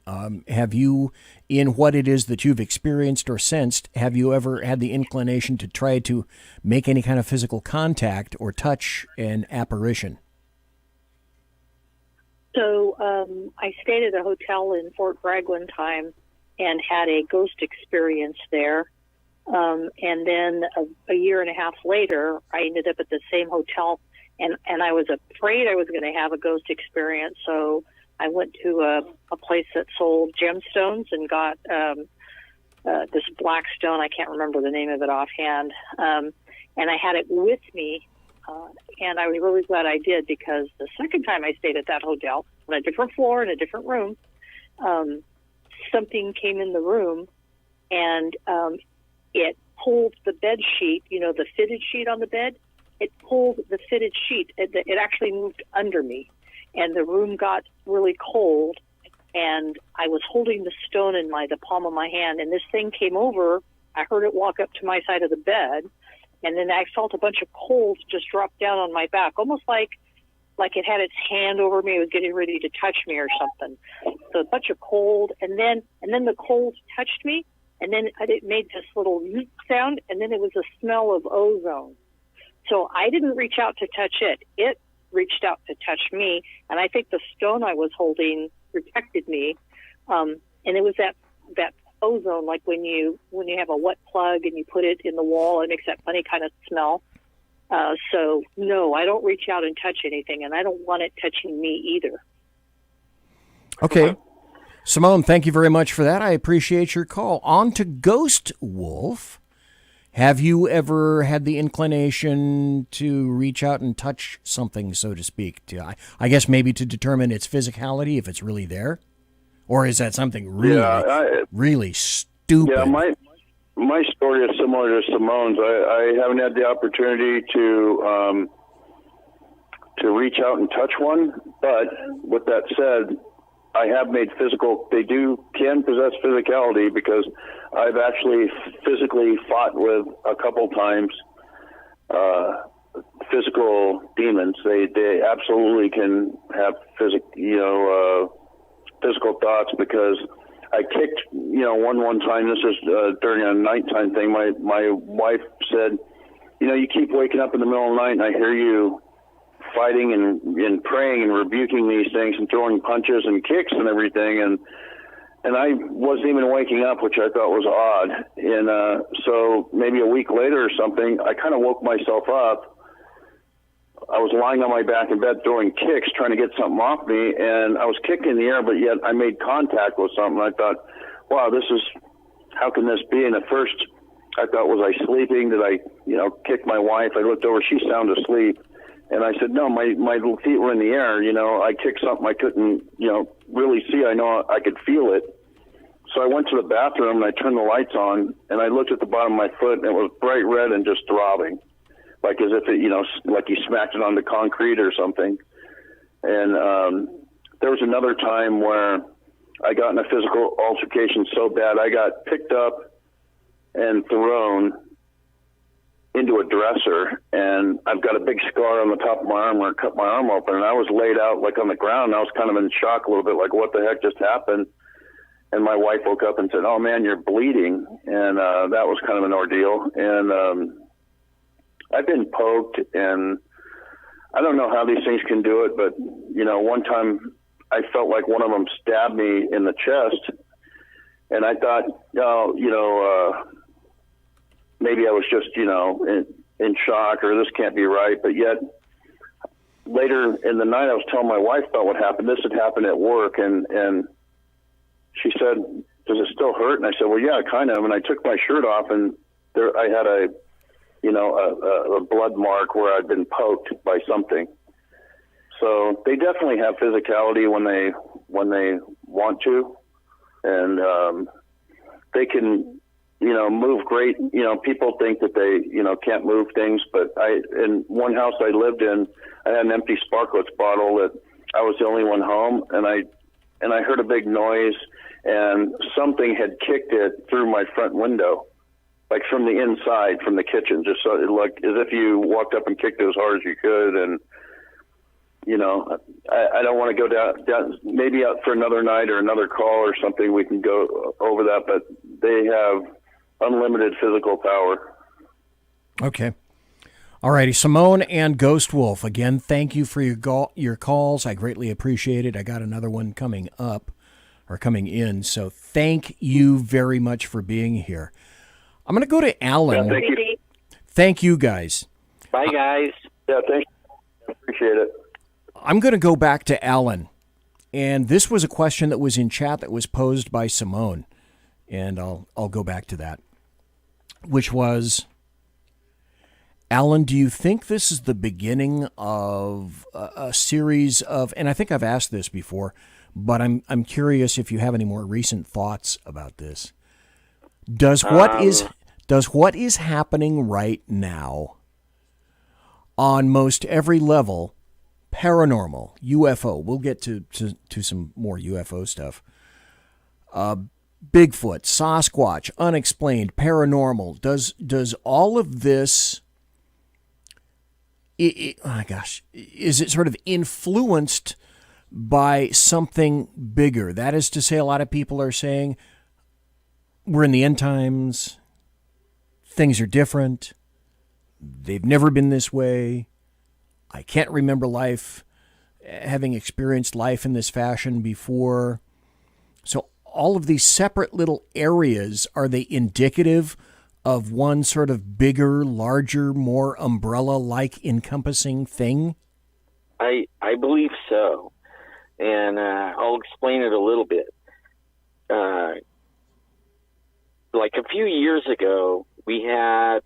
Have you, in what it is that you've experienced or sensed, have you ever had the inclination to try to make any kind of physical contact or touch an apparition? So I stayed at a hotel in Fort Bragg one time and had a ghost experience there. And then a year and a half later, I ended up at the same hotel, and I was afraid I was going to have a ghost experience, so I went to a place that sold gemstones and got this black stone. I can't remember the name of it offhand. And I had it with me, and I was really glad I did, because the second time I stayed at that hotel, on a different floor in a different room, something came in the room, and it pulled the bed sheet, the fitted sheet on the bed. It pulled the fitted sheet. It actually moved under me. And the room got really cold, and I was holding the stone in the palm of my hand, and this thing came over. I heard it walk up to my side of the bed, and then I felt a bunch of coals just drop down on my back, almost like it had its hand over me. It was getting ready to touch me or something. So a bunch of cold, and then the coals touched me, and then it made this little sound, and then it was a smell of ozone. So I didn't reach out to touch it. It reached out to touch me, and I think the stone I was holding protected me. And it was that ozone, like when you have a wet plug and you put it in the wall, it makes that funny kind of smell. So no, I don't reach out and touch anything, and I don't want it touching me either. Okay. Simone, thank you very much for that. I appreciate your call. On to Ghost Wolf. Have you ever had the inclination to reach out and touch something, so to speak? I guess maybe to determine its physicality, if it's really there? Or is that something really stupid? Yeah, my story is similar to Simone's. I haven't had the opportunity to reach out and touch one, but with that said, I have made they can possess physicality, because I've actually physically fought with a couple times physical demons. They absolutely can have physical thoughts, because I kicked, one time, this is during a nighttime thing, my wife said, you keep waking up in the middle of the night and I hear you fighting and praying and rebuking these things and throwing punches and kicks and everything, and I wasn't even waking up, which I thought was odd. And so maybe a week later or something, I kind of woke myself up. I was lying on my back in bed throwing kicks, trying to get something off me, and I was kicking in the air, but yet I made contact with something. I thought, wow, how can this be? And at first I thought, was I sleeping? Did I, kick my wife? I looked over, she's sound asleep. And I said, no, my little feet were in the air. I kicked something I couldn't, really see. I know I could feel it. So I went to the bathroom and I turned the lights on, and I looked at the bottom of my foot, and it was bright red and just throbbing, like as if it, like you smacked it on the concrete or something. And there was another time where I got in a physical altercation so bad, I got picked up and thrown into a dresser, and I've got a big scar on the top of my arm where it cut my arm open, and I was laid out like on the ground, and I was kind of in shock a little bit, like what the heck just happened? And my wife woke up and said, oh man, you're bleeding. And that was kind of an ordeal. And I've been poked, and I don't know how these things can do it, but one time I felt like one of them stabbed me in the chest, and I thought, maybe I was just, in shock, or this can't be right. But yet later in the night, I was telling my wife about what happened. This had happened at work, and she said, does it still hurt? And I said, well, yeah, kind of. And I took my shirt off, and there I had a blood mark where I'd been poked by something. So they definitely have physicality when they want to, and they can, move great. People think that they, can't move things, but in one house I lived in, I had an empty Sparklets bottle that I was the only one home, and I heard a big noise, and something had kicked it through my front window, like from the inside, from the kitchen, just so it looked as if you walked up and kicked it as hard as you could. And I don't want to go down maybe out for another night or another call or something. We can go over that, but they have unlimited physical power. Okay. All righty. Simone and Ghost Wolf, again, thank you for your calls. I greatly appreciate it. I got another one coming in. So thank you very much for being here. I'm going to go to Alan. Yeah, thank you. Thank you, guys. Bye, guys. Yeah, thank you. Appreciate it. I'm going to go back to Alan. And this was a question that was in chat that was posed by Simone. And I'll go back to that, which was, Alan, do you think this is the beginning of a series of, and I think I've asked this before, but I'm curious if you have any more recent thoughts about this. Does what is happening right now on most every level, paranormal, UFO, we'll get to some more UFO stuff, Bigfoot, Sasquatch, unexplained, paranormal, does all of this, is it sort of influenced by something bigger? That is to say, a lot of people are saying we're in the end times, things are different, they've never been this way, I can't remember having experienced life in this fashion before. So all of these separate little areas, are they indicative of one sort of bigger, larger, more umbrella-like encompassing thing? I believe so, and I'll explain it a little bit. Like a few years ago, we had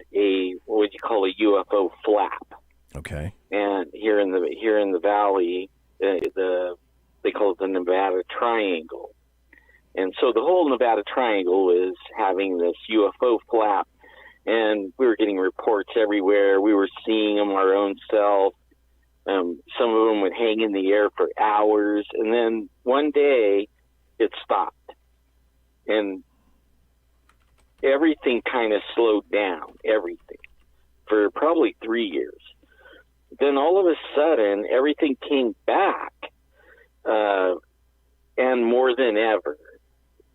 what would you call a UFO flap? Okay. And here in the valley, they call it the Nevada Triangle. And so the whole Nevada Triangle is having this UFO flap, and we were getting reports everywhere. We were seeing them our own self. Some of them would hang in the air for hours, and then one day it stopped, and everything kind of slowed down, everything, for probably 3 years. Then all of a sudden, everything came back, and more than ever.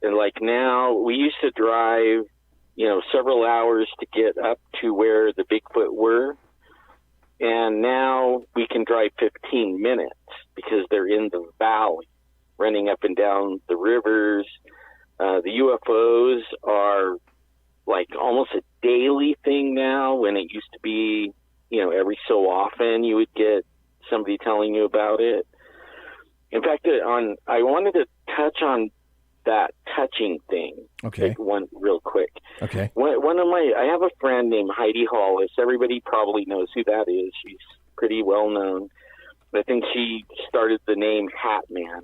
And like now, we used to drive, several hours to get up to where the Bigfoot were. And now we can drive 15 minutes because they're in the valley, running up and down the rivers. The UFOs are like almost a daily thing now, when it used to be, every so often you would get somebody telling you about it. In fact, I wanted to touch on that touching thing. Okay. Like one real quick. Okay. I have a friend named Heidi Hollis. Everybody probably knows who that is. She's pretty well known. I think she started the name Hat Man.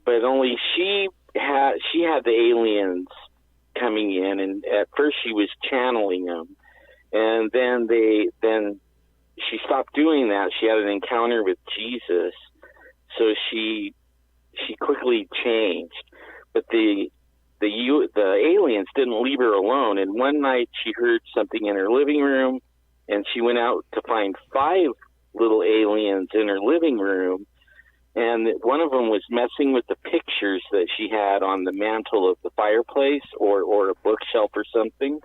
But only she had the aliens coming in, and at first she was channeling them, and then she stopped doing that. She had an encounter with Jesus, so she quickly changed. But the aliens didn't leave her alone, and one night she heard something in her living room, and she went out to find 5 little aliens in her living room, and one of them was messing with the pictures that she had on the mantle of the fireplace or a bookshelf or something,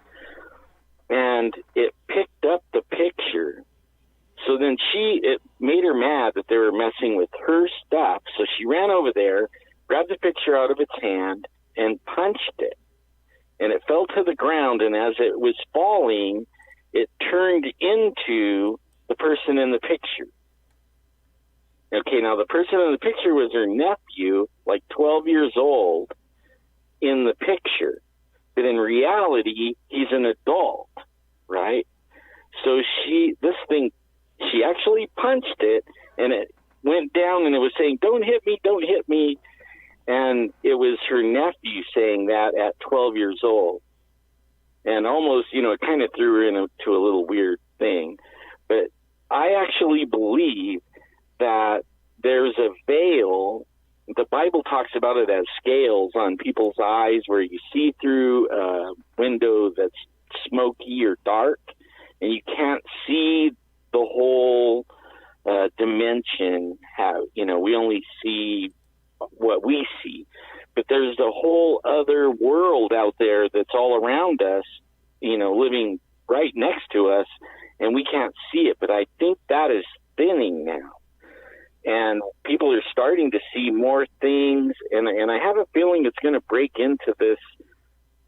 and it picked up the picture. So then it made her mad that they were messing with her stuff, so she ran over there, grabbed the picture out of its hand, and punched it. And it fell to the ground, and as it was falling, it turned into the person in the picture. Okay, now the person in the picture was her nephew, like 12 years old, in the picture. But in reality, he's an adult, right? So she actually punched it, and it went down, and it was saying, "Don't hit me, don't hit me." And it was her nephew saying that at 12 years old. And almost, it kind of threw her into a little weird thing. But I actually believe that there's a veil. The Bible talks about it as scales on people's eyes, where you see through a window that's smoky or dark, and you can't see the whole dimension. We only see what we see, but there's a whole other world out there that's all around us, living right next to us, and we can't see it. But I think that is thinning now, and people are starting to see more things, and I have a feeling it's going to break into this.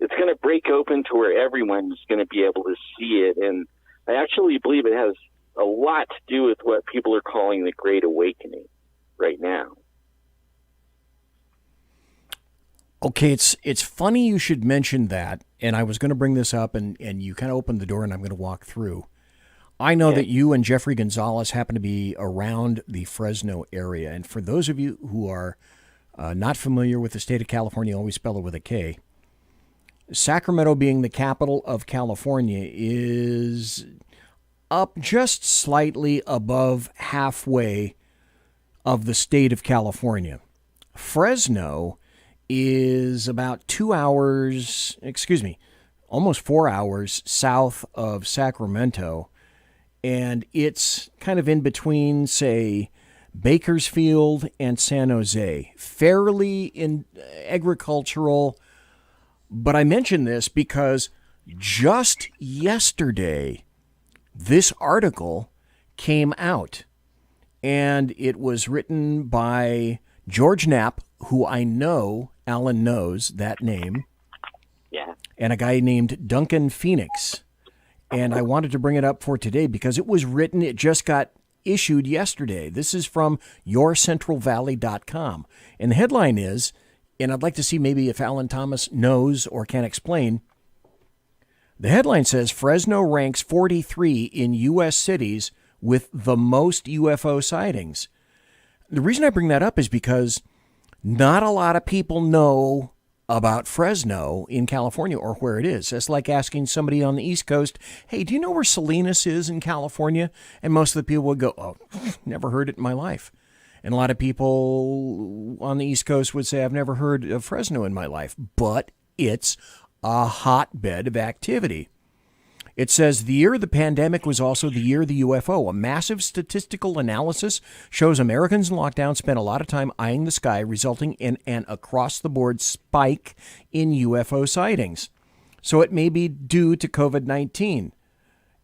It's going to break open to where everyone's going to be able to see it, and I actually believe it has a lot to do with what people are calling the Great Awakening right now. Okay, it's funny you should mention that, and I was going to bring this up, and you kind of opened the door, and I'm going to walk through. I know that you and Jeffrey Gonzalez happen to be around the Fresno area, and for those of you who are not familiar with the state of California, always spell it with a K, Sacramento, being the capital of California, is up just slightly above halfway of the state of California. Fresno is about 2 hours, almost 4 hours south of Sacramento, and it's kind of in between, say, Bakersfield and San Jose. Fairly agricultural, but I mention this because just yesterday, this article came out, and it was written by George Knapp who I know, Alan knows that name, Yeah. and a guy named Duncan Phoenix. And I wanted to bring it up for today because it was written, it just got issued yesterday. This is from yourcentralvalley.com. And the headline is, and I'd like to see maybe if Alan Thomas knows or can explain, the headline says, Fresno ranks 43 in U.S. cities with the most UFO sightings. The reason I bring that up is because not a lot of people know about Fresno in California or where it is. It's like asking somebody on the East Coast, hey, do you know where Salinas is in California? And most of the people would go, oh, never heard it in my life. And a lot of people on the East Coast would say, I've never heard of Fresno in my life. But it's a hotbed of activity. It says the year of the pandemic was also the year of the UFO. A massive statistical analysis shows Americans in lockdown spent a lot of time eyeing the sky, resulting in an across-the-board spike in UFO sightings. So it may be due to COVID-19.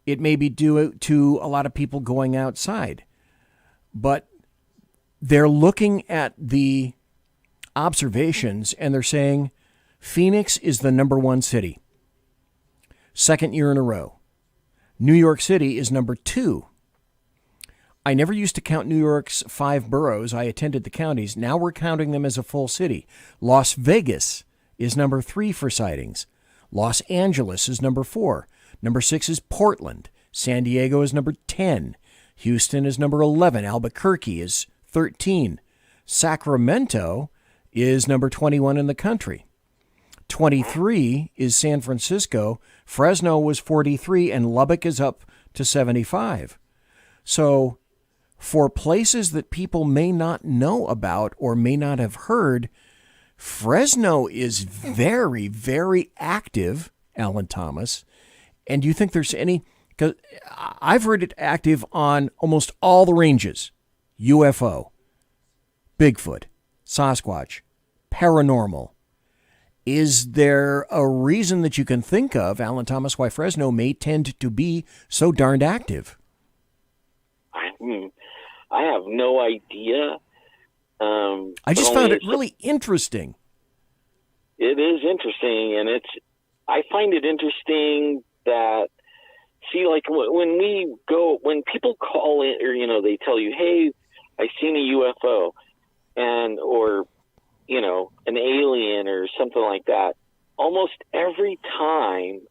It may be due to a lot of people going outside. But they're looking at the observations and they're saying Phoenix is the number one city. Second year in a row. New York City is number 2. I never used to count New York's 5 boroughs. I attended the counties. Now we're counting them as a full city. Las Vegas is number 3 for sightings. Los Angeles is number 4. Number 6 is Portland. San Diego is number 10. Houston is number 11. Albuquerque is 13. Sacramento is number 21 in the country. 23 is San Francisco. Fresno was 43, and Lubbock is up to 75. So for places that people may not know about or may not have heard, Fresno is very, very active, Alan Thomas. And do you think there's any, because I've heard it active on almost all the ranges, UFO, Bigfoot, Sasquatch, paranormal. Is there a reason that you can think of, Alan Thomas, why Fresno may tend to be so darned active? I have no idea. I just found it really interesting. It is interesting, and I find it interesting that, see, like when people call in, or, they tell you, hey, I seen a UFO, or an alien or something like that, almost every time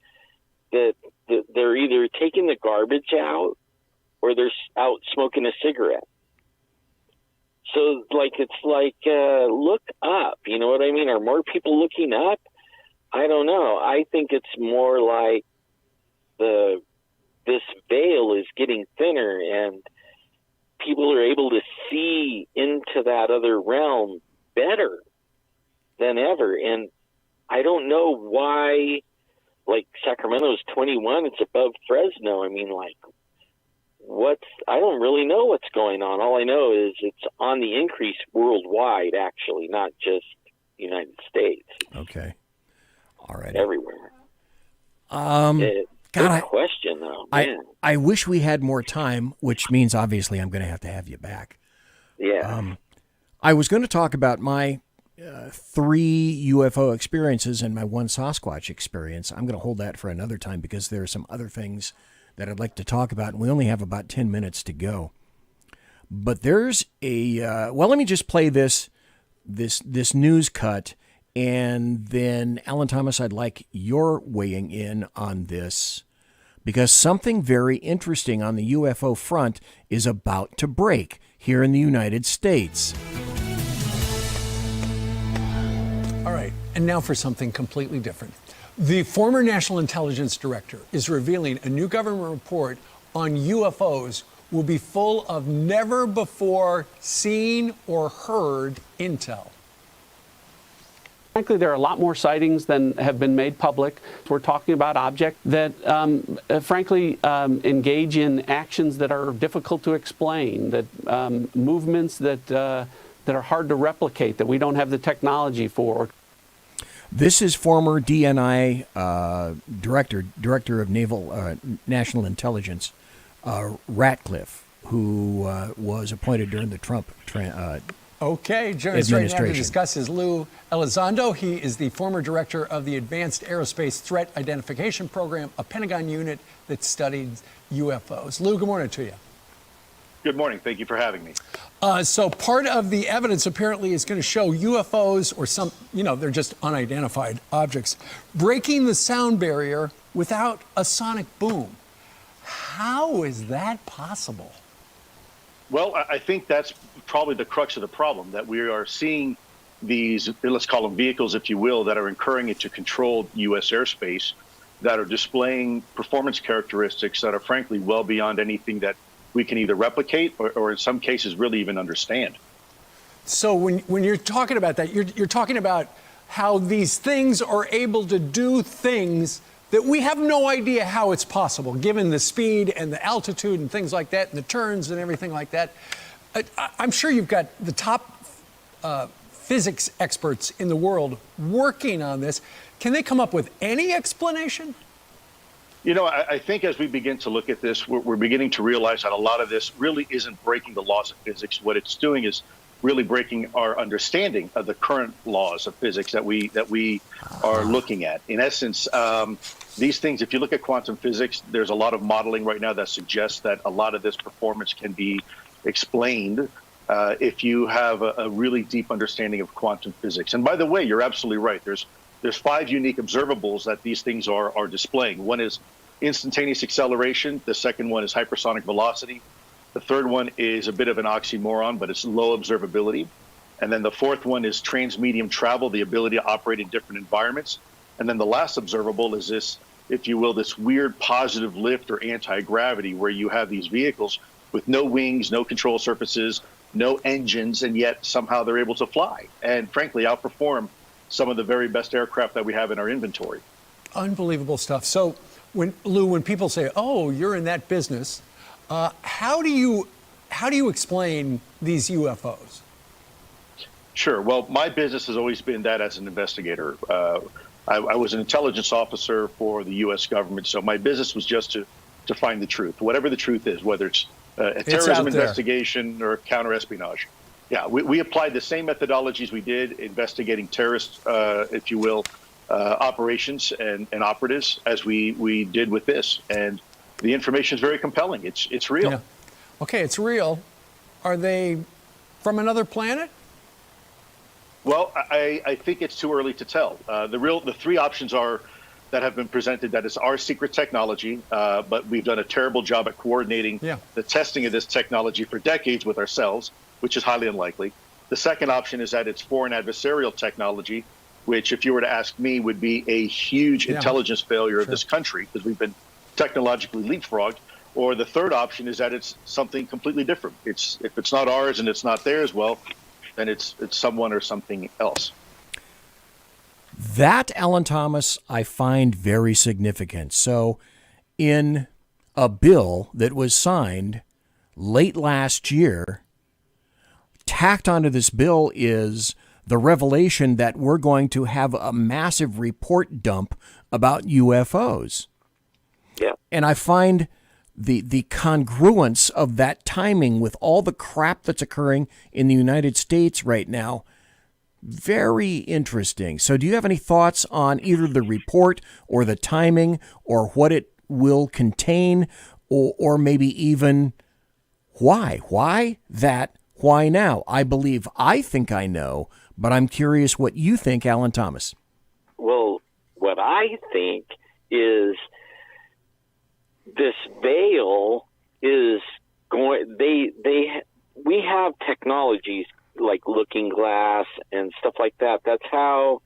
that they're either taking the garbage out or they're out smoking a cigarette. So, look up, you know what I mean? Are more people looking up? I don't know. I think it's more like this veil is getting thinner and people are able to see into that other realm better than ever. And I don't know why, like, Sacramento's 21, it's above Fresno. I mean, like, I don't really know what's going on. All I know is it's on the increase worldwide, actually, not just United States. Okay. All right. Everywhere. God, question, though. Man. I wish we had more time, which means obviously I'm going to have you back. Yeah. I was going to talk about my 3 UFO experiences and my 1 Sasquatch experience. I'm going to hold that for another time because there are some other things that I'd like to talk about, and we only have about 10 minutes to go. But there's let me just play this news cut, and then, Alan Thomas, I'd like your weighing in on this, because something very interesting on the UFO front is about to break here in the United States. All right, and now for something completely different. The former National Intelligence Director is revealing a new government report on UFOs will be full of never-before-seen or heard intel. Frankly, there are a lot more sightings than have been made public. We're talking about objects that, engage in actions that are difficult to explain, that movements that are hard to replicate, that we don't have the technology for. This is former DNI director of National Intelligence, Ratcliffe, who was appointed during the Trump Okay, joining us right now to discuss is Lou Elizondo. He is the former director of the Advanced Aerospace Threat Identification Program, a Pentagon unit that studied UFOs. Lou, good morning to you. Good morning. Thank you for having me. So part of the evidence apparently is going to show UFOs or some, they're just unidentified objects, breaking the sound barrier without a sonic boom. How is that possible? Well, I think that's probably the crux of the problem, that we are seeing these, let's call them vehicles, if you will, that are incurring into controlled U.S. airspace, that are displaying performance characteristics that are frankly well beyond anything that we can either replicate or in some cases really even understand. So when you're talking about that, you're talking about how these things are able to do things that we have no idea how it's possible, given the speed and the altitude and things like that, and the turns and everything like that. I'm sure you've got the top physics experts in the world working on this. Can they come up with any explanation? I think as we begin to look at this, we're beginning to realize that a lot of this really isn't breaking the laws of physics. What it's doing is really breaking our understanding of the current laws of physics that we are looking at. In essence, these things, if you look at quantum physics, there's a lot of modeling right now that suggests that a lot of this performance can be explained if you have a really deep understanding of quantum physics. And by the way, you're absolutely right. There's 5 unique observables that these things are displaying. One is instantaneous acceleration. The second one is hypersonic velocity. The third one is a bit of an oxymoron, but it's low observability. And then the fourth one is transmedium travel, the ability to operate in different environments. And then the last observable is this, if you will, this weird positive lift or anti-gravity, where you have these vehicles with no wings, no control surfaces, no engines, and yet somehow they're able to fly and frankly outperform some of the very best aircraft that we have in our inventory. Unbelievable stuff. So when people say, "Oh, you're in that business," how do you explain these UFOs? Sure. Well, my business has always been that as an investigator. I was an intelligence officer for the U.S. government, so my business was just to find the truth, whatever the truth is, whether it's a terrorism investigation or counter-espionage. Yeah, we applied the same methodologies we did investigating terrorist, if you will, operations and operatives as we did with this. And the information is very compelling. It's real. Yeah. Okay, it's real. Are they from another planet? Well, I think it's too early to tell. The 3 options that have been presented, that is our secret technology, but we've done a terrible job at coordinating the testing of this technology for decades with ourselves, which is highly unlikely. The second option is that it's foreign adversarial technology, which, if you were to ask me, would be a huge intelligence failure of this country because we've been technologically leapfrogged. Or the third option is that it's something completely different. If it's not ours and it's not theirs, well, then it's someone or something else. That, Alan Thomas, I find very significant. So in a bill that was signed late last year, tacked onto this bill is the revelation that we're going to have a massive report dump about UFOs. Yeah. And I find the congruence of that timing with all the crap that's occurring in the United States right now very interesting. So do you have any thoughts on either the report or the timing or what it will contain, or maybe even why? Why that? Why now? I think I know, but I'm curious what you think, Alan Thomas. Well, what I think is this veil is going, we have technologies like Looking Glass and stuff like that. That's how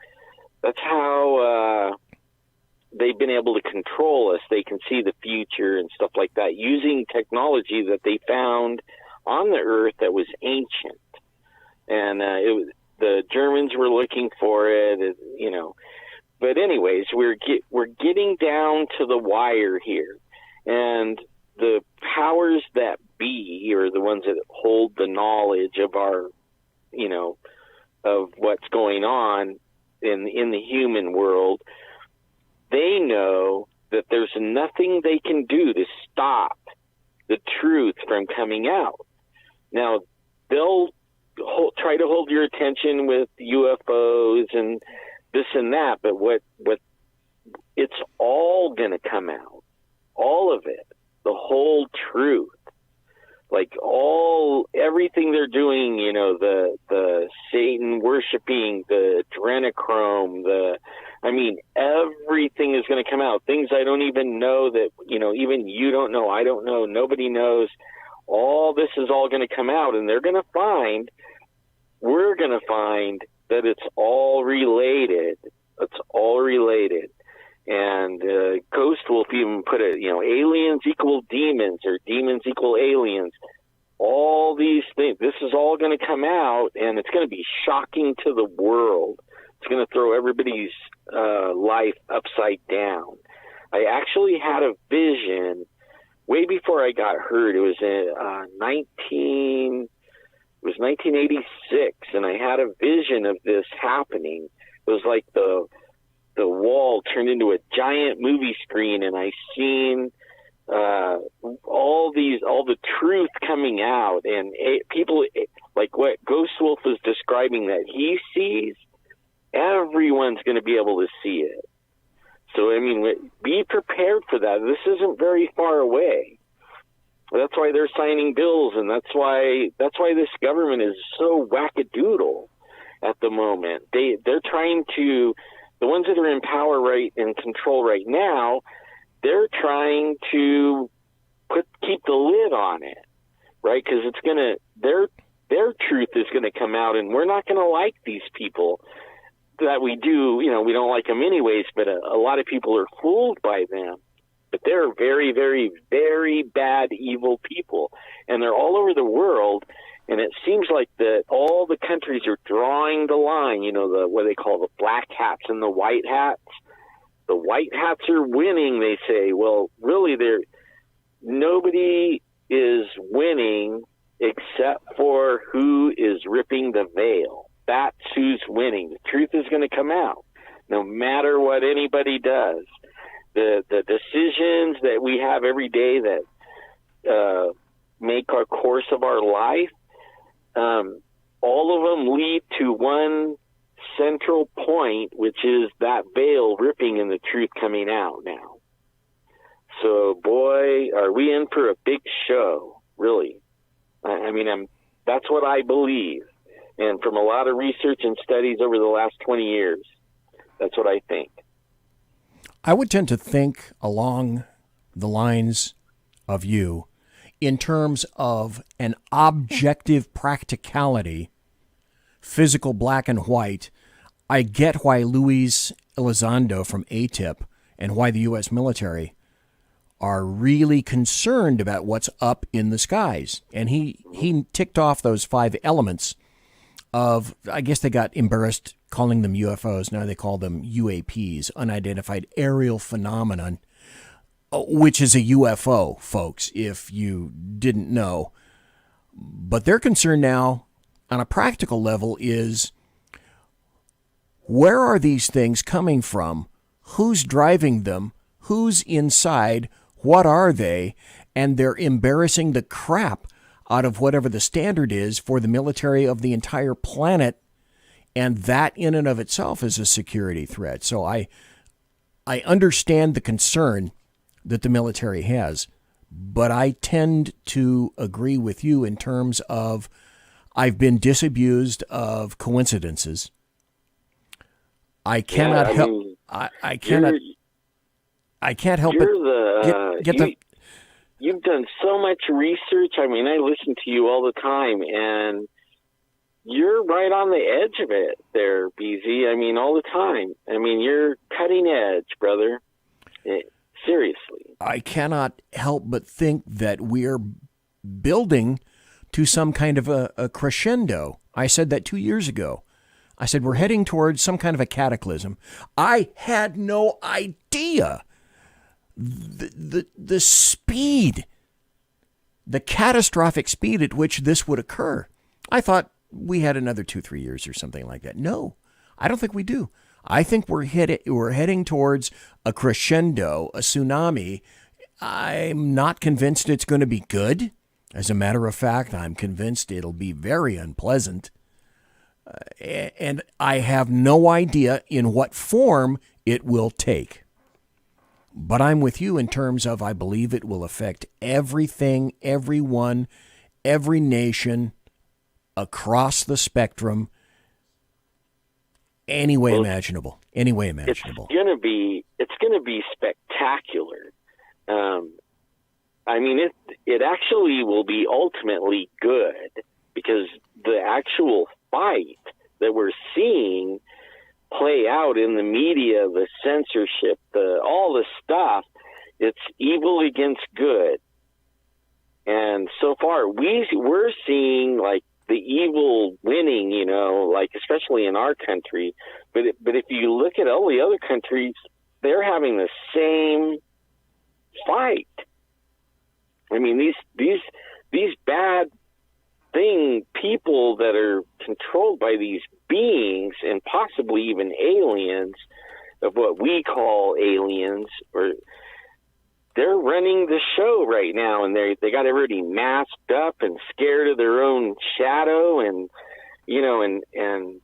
they've been able to control us. They can see the future and stuff like that using technology that they found on the Earth that was ancient. And the Germans were looking for it, you know. But anyways, we're getting down to the wire here, and the powers that be, or the ones that hold the knowledge of our, you know, of what's going on in the human world, they know that there's nothing they can do to stop the truth from coming out. Now, they'll try to hold your attention with UFOs and this and that, but what it's all going to come out, all of it, the whole truth, like everything they're doing, the Satan worshiping, the adrenochrome, everything is going to come out. Things I don't even know that, even you don't know, I don't know, nobody knows. All this is all going to come out, and we're going to find that it's all related. It's all related. And Ghost Wolf even put it, aliens equal demons or demons equal aliens. All these things, this is all going to come out, and it's going to be shocking to the world. It's going to throw everybody's life upside down. I actually had a vision way before I got hurt. It was in 1986, and I had a vision of this happening. It was like the wall turned into a giant movie screen, and I seen all the truth coming out, and people, like what Ghost Wolf was describing that he sees, everyone's going to be able to see it. So, be prepared for that. This isn't very far away. That's why they're signing bills, and that's why this government is so wackadoodle at the moment. They're trying to, the ones that are in power right and control right now, they're trying to keep the lid on it, right? Because it's gonna, their truth is going to come out, and we're not going to like these people that we do. We don't like them anyways, but a lot of people are fooled by them. But they're very, very, very bad, evil people, and they're all over the world. And it seems like that all the countries are drawing the line. What they call the black hats and the white hats. The white hats are winning, they say. Well, really, nobody is winning except for who is ripping the veil. That's who's winning. The truth is going to come out, no matter what anybody does. The decisions that we have every day that make our course of our life, all of them lead to one central point, which is that veil ripping and the truth coming out now. So, boy, are we in for a big show, really. That's what I believe. And from a lot of research and studies over the last 20 years, that's what I think. I would tend to think along the lines of you in terms of an objective practicality, physical black and white. I get why Luis Elizondo from ATIP and why the U.S. military are really concerned about what's up in the skies. And he ticked off those 5 elements of, I guess they got embarrassed calling them UFOs. Now they call them UAPs, unidentified aerial phenomenon, which is a UFO, folks, if you didn't know. But their concern now on a practical level is, where are these things coming from? Who's driving them? Who's inside? What are they? And they're embarrassing the crap out of whatever the standard is for the military of the entire planet. And that in and of itself is a security threat. So I understand the concern that the military has, but I tend to agree with you in terms of, I've been disabused of coincidences. I cannot help. I cannot. I can't help but get the. You've done so much research. I listen to you all the time, and you're right on the edge of it there, BZ. All the time. You're cutting edge, brother. Seriously. I cannot help but think that we're building to some kind of a crescendo. I said that 2 years ago. I said, we're heading towards some kind of a cataclysm. I had no idea the speed, the catastrophic speed at which this would occur. I thought we had another 2-3 years or something like that. No, I don't think we do. I think we're heading towards a crescendo, a tsunami. I'm not convinced it's going to be good. As a matter of fact, I'm convinced it'll be very unpleasant. And I have no idea in what form it will take. But I'm with you in terms of I believe it will affect everything, everyone, every nation across the spectrum, any way imaginable. Any way imaginable. It's gonna be spectacular. I mean, it actually will be ultimately good, because the actual fight that we're seeing play out in the media, the censorship, all the stuff, it's evil against good. And so far, we're seeing like the evil winning, you know, like especially in our country. But if you look at all the other countries, they're having the same fight. I mean, these bad people that are controlled by these beings, and possibly even aliens, of what we call aliens, or they're running the show right now, and they got everybody masked up and scared of their own shadow, and you know, and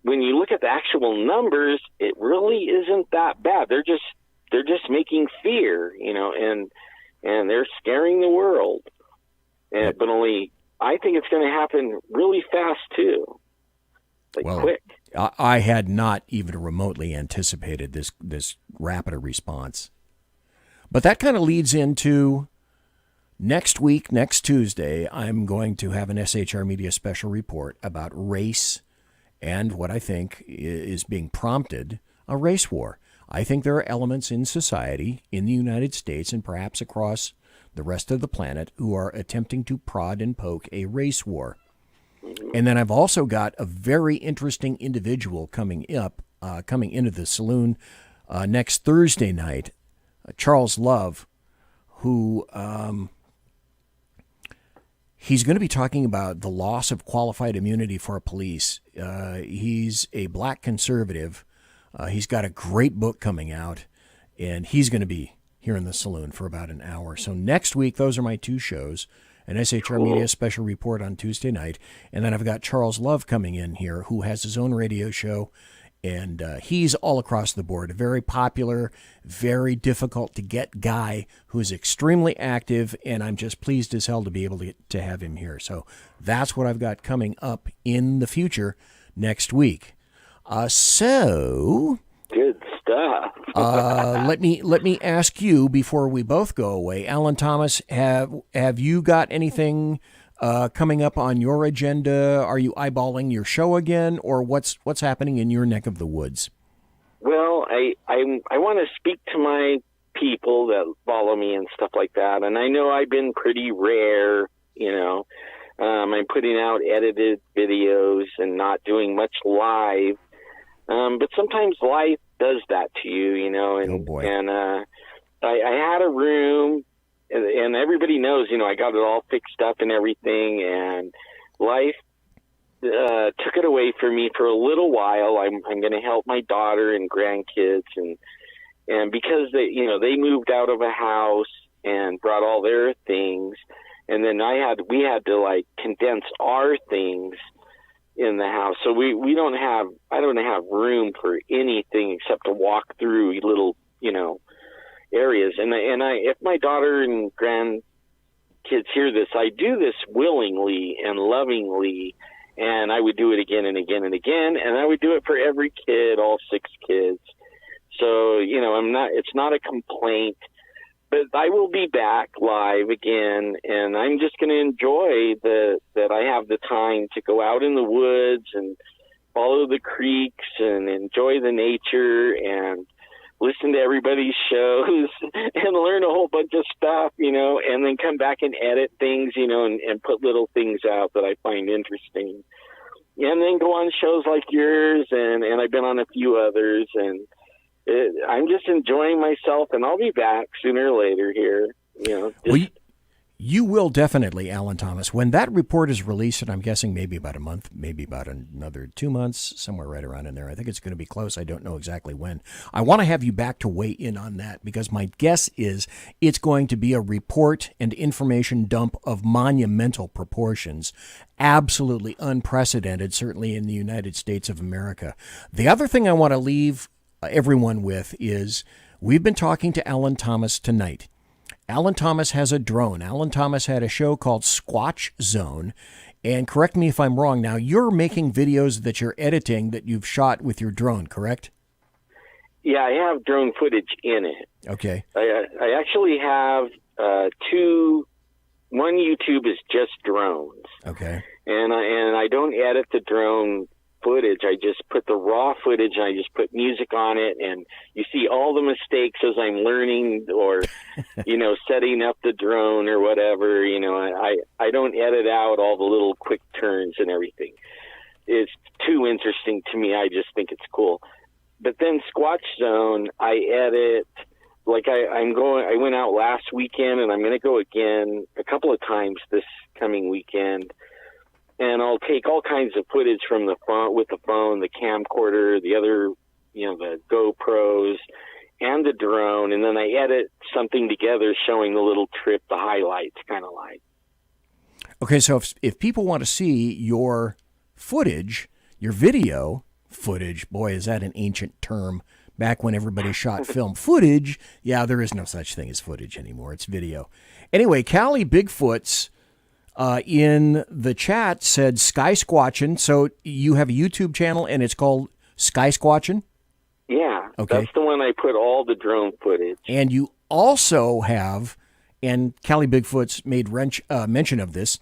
when you look at the actual numbers, it really isn't that bad. They're just making fear, you know, and they're scaring the world. But only I think it's going to happen really fast too, quick. I had not even remotely anticipated this rapid a response. But that kind of leads into next week, next Tuesday, I'm going to have an SHR Media special report about race and what I think is being prompted, a race war. I think there are elements in society, in the United States and perhaps across the rest of the planet, who are attempting to prod and poke a race war. And then I've also got a very interesting individual coming into the saloon next Thursday night, Charles Love, who he's going to be talking about the loss of qualified immunity for police. He's a black conservative. He's got a great book coming out, and he's going to be here in the saloon for about an hour. So next week, those are my two shows, an SHR Media special report on Tuesday night, and then I've got Charles Love coming in here, who has his own radio show, and he's all across the board, a very popular, very difficult to get guy who is extremely active, and I'm just pleased as hell to be able to have him here. So that's what I've got coming up in the future next week. So good stuff. let me ask you before we both go away, Alan Thomas, have you got anything coming up on your agenda? Are you eyeballing your show again, or what's happening in your neck of the woods? Well, I want to speak to my people that follow me and stuff like that, and I know I've been pretty rare, you know. I'm putting out edited videos and not doing much live. But sometimes life does that to you, you know, and, I had a room, and everybody knows, you know, I got it all fixed up and everything, and life took it away from me for a little while. I'm going to help my daughter and grandkids, and because they moved out of a house and brought all their things, and then we had to like condense our things in the house. So I don't have room for anything except to walk through little, you know, areas. And if my daughter and grandkids hear this, I do this willingly and lovingly, and I would do it again and again and again, and I would do it for every kid, all 6 kids. So, you know, it's not a complaint, but I will be back live again, and I'm just going to enjoy that I have the time to go out in the woods and follow the creeks and enjoy the nature and listen to everybody's shows and learn a whole bunch of stuff, you know, and then come back and edit things, you know, and put little things out that I find interesting. And then go on shows like yours, and I've been on a few others, and I'm just enjoying myself, and I'll be back sooner or later here. You know, You will definitely, Alan Thomas. When that report is released, and I'm guessing maybe about a month, maybe about another 2 months, somewhere right around in there. I think it's going to be close. I don't know exactly when. I want to have you back to weigh in on that, because my guess is it's going to be a report and information dump of monumental proportions. Absolutely unprecedented, certainly in the United States of America. The other thing I want to leave everyone with is we've been talking to Alan Thomas tonight. Alan Thomas has a drone. Alan Thomas had a show called Squatch Zone. And correct me if I'm wrong now, you're making videos that you're editing that you've shot with your drone, correct? Yeah, I have drone footage in it. Okay. I actually have two. One YouTube is just drones. Okay. And I don't edit the drone footage. I just put the raw footage and I just put music on it, and you see all the mistakes as I'm learning or, setting up the drone or whatever. I don't edit out all the little quick turns and everything. It's too interesting to me. I just think it's cool. But then Squatch Zone, I edit. Like I went out last weekend, and I'm going to go again a couple of times this coming weekend. And I'll take all kinds of footage from the phone, with the phone, the camcorder, the other, the GoPros, and the drone, and then I edit something together showing the little trip, the highlights, kind of like. Okay, so if people want to see your footage, your video footage, boy, is that an ancient term. Back when everybody shot film footage, yeah, there is no such thing as footage anymore. It's video. Anyway, Callie Bigfoot's in the chat said Sky Squatchin'. So you have a YouTube channel and it's called Sky Squatchin'? Yeah, okay. That's the one I put all the drone footage. And you also have, and Callie Bigfoot's made mention of this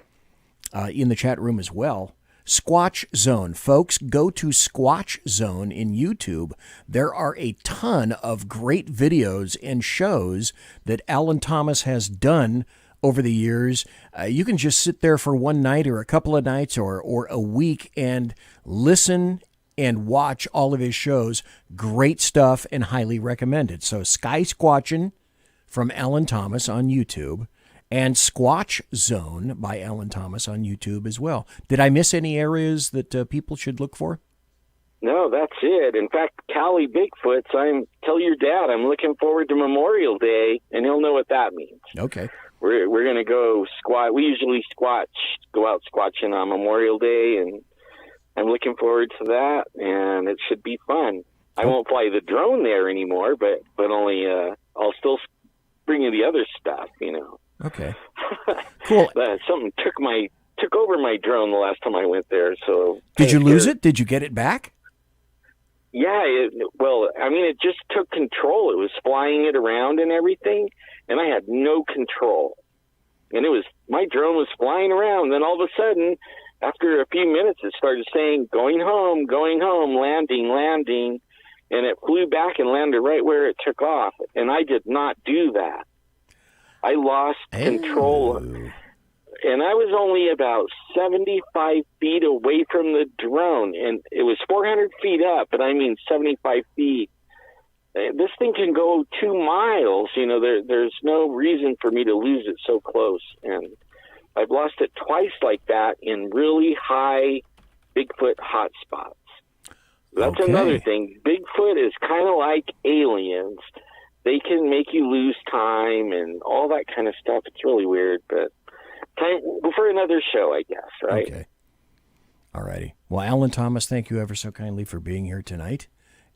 in the chat room as well, Squatch Zone. Folks, go to Squatch Zone in YouTube. There are a ton of great videos and shows that Alan Thomas has done over the years. You can just sit there for one night or a couple of nights or a week and listen and watch all of his shows. Great stuff and highly recommended. So Sky Squatchin' from Alan Thomas on YouTube and Squatch Zone by Alan Thomas on YouTube as well. Did I miss any areas that people should look for? No, that's it. In fact, Callie Bigfoot's, tell your dad I'm looking forward to Memorial Day, and he'll know what that means. Okay. We're going to go squat. We usually go out squatching on Memorial Day, and I'm looking forward to that, and it should be fun. I won't fly the drone there anymore, but only I'll still bring you the other stuff, Okay. Cool. Something took over my drone the last time I went there. So did you lose it? Did you get it back? Yeah. It just took control. It was flying it around and everything, and I had no control. And my drone was flying around. Then all of a sudden, after a few minutes, it started saying, going home, landing. And it flew back and landed right where it took off. And I did not do that. I lost control. And I was only about 75 feet away from the drone. And it was 400 feet up, but 75 feet. This thing can go 2 miles. There's no reason for me to lose it so close. And I've lost it twice like that in really high Bigfoot hotspots. That's another thing. Bigfoot is kind of like aliens. They can make you lose time and all that kind of stuff. It's really weird, but for another show, I guess, right? Okay. All righty. Well, Alan Thomas, thank you ever so kindly for being here tonight.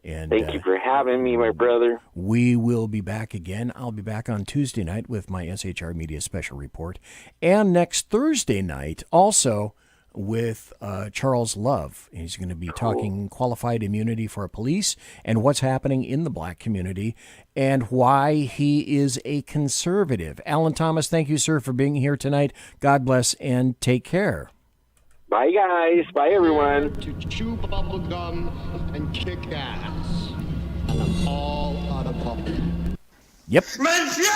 And thank you for having me, my brother. We will be back again. I'll be back on Tuesday night with my SHR Media Special Report. And next Thursday night, also with Charles Love. He's going to be talking qualified immunity for police and what's happening in the black community and why he is a conservative. Alan Thomas, thank you, sir, for being here tonight. God bless and take care. Bye, guys. Bye, everyone. To chew bubble gum and kick ass. And I'm all out of bubble. Yep. Monsieur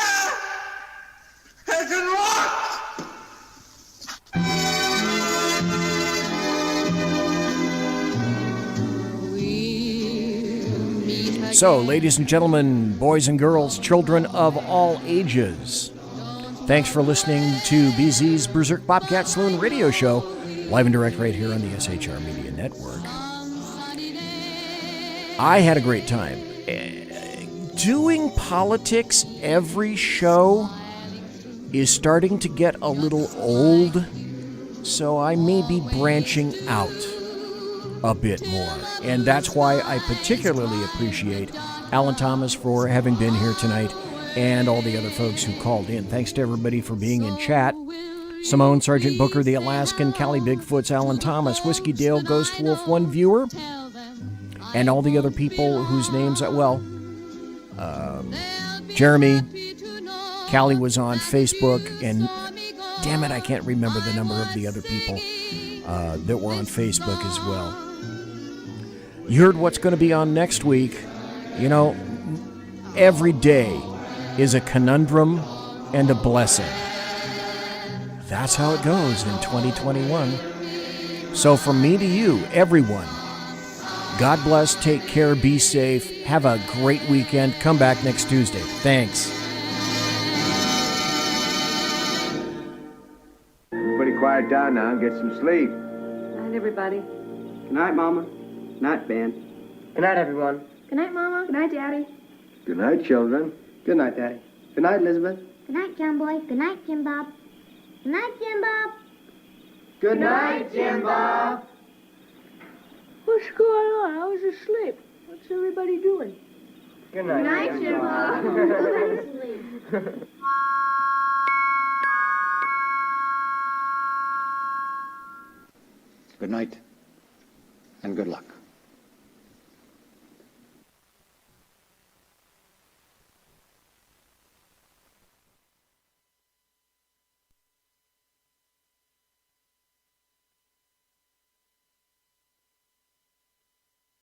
has unlocked! So, ladies and gentlemen, boys and girls, children of all ages, Thanks for listening to BZ's Berserk Bobcat Saloon radio show, live and direct right here on the SHR Media Network. I had a great time. Doing politics every show is starting to get a little old, so I may be branching out a bit more. And that's why I particularly appreciate Alan Thomas for having been here tonight and all the other folks who called in. Thanks to everybody for being in chat. Simone, Sergeant Booker, The Alaskan, Callie Bigfoots, Alan Thomas, Whiskey Dale, Ghost Wolf, One Viewer, and all the other people whose names, Jeremy, Callie was on Facebook, and damn it, I can't remember the number of the other people that were on Facebook as well. You heard what's going to be on next week. You know, every day is a conundrum and a blessing. That's how it goes in 2021. So from me to you, everyone, God bless, take care, be safe, have a great weekend. Come back next Tuesday. Thanks. Everybody quiet down now and get some sleep. Night, everybody. Good night, Mama. Good night, Ben. Good night, everyone. Good night, Mama. Good night, Daddy. Good night, children. Good night, Daddy. Good night, Elizabeth. Good night, John Boy. Good night, Jim Bob. Good night, Jim Bob. Good night, Jim Bob. What's going on? I was asleep. What's everybody doing? Good night, Good night, Jim Bob. Good night, and good luck.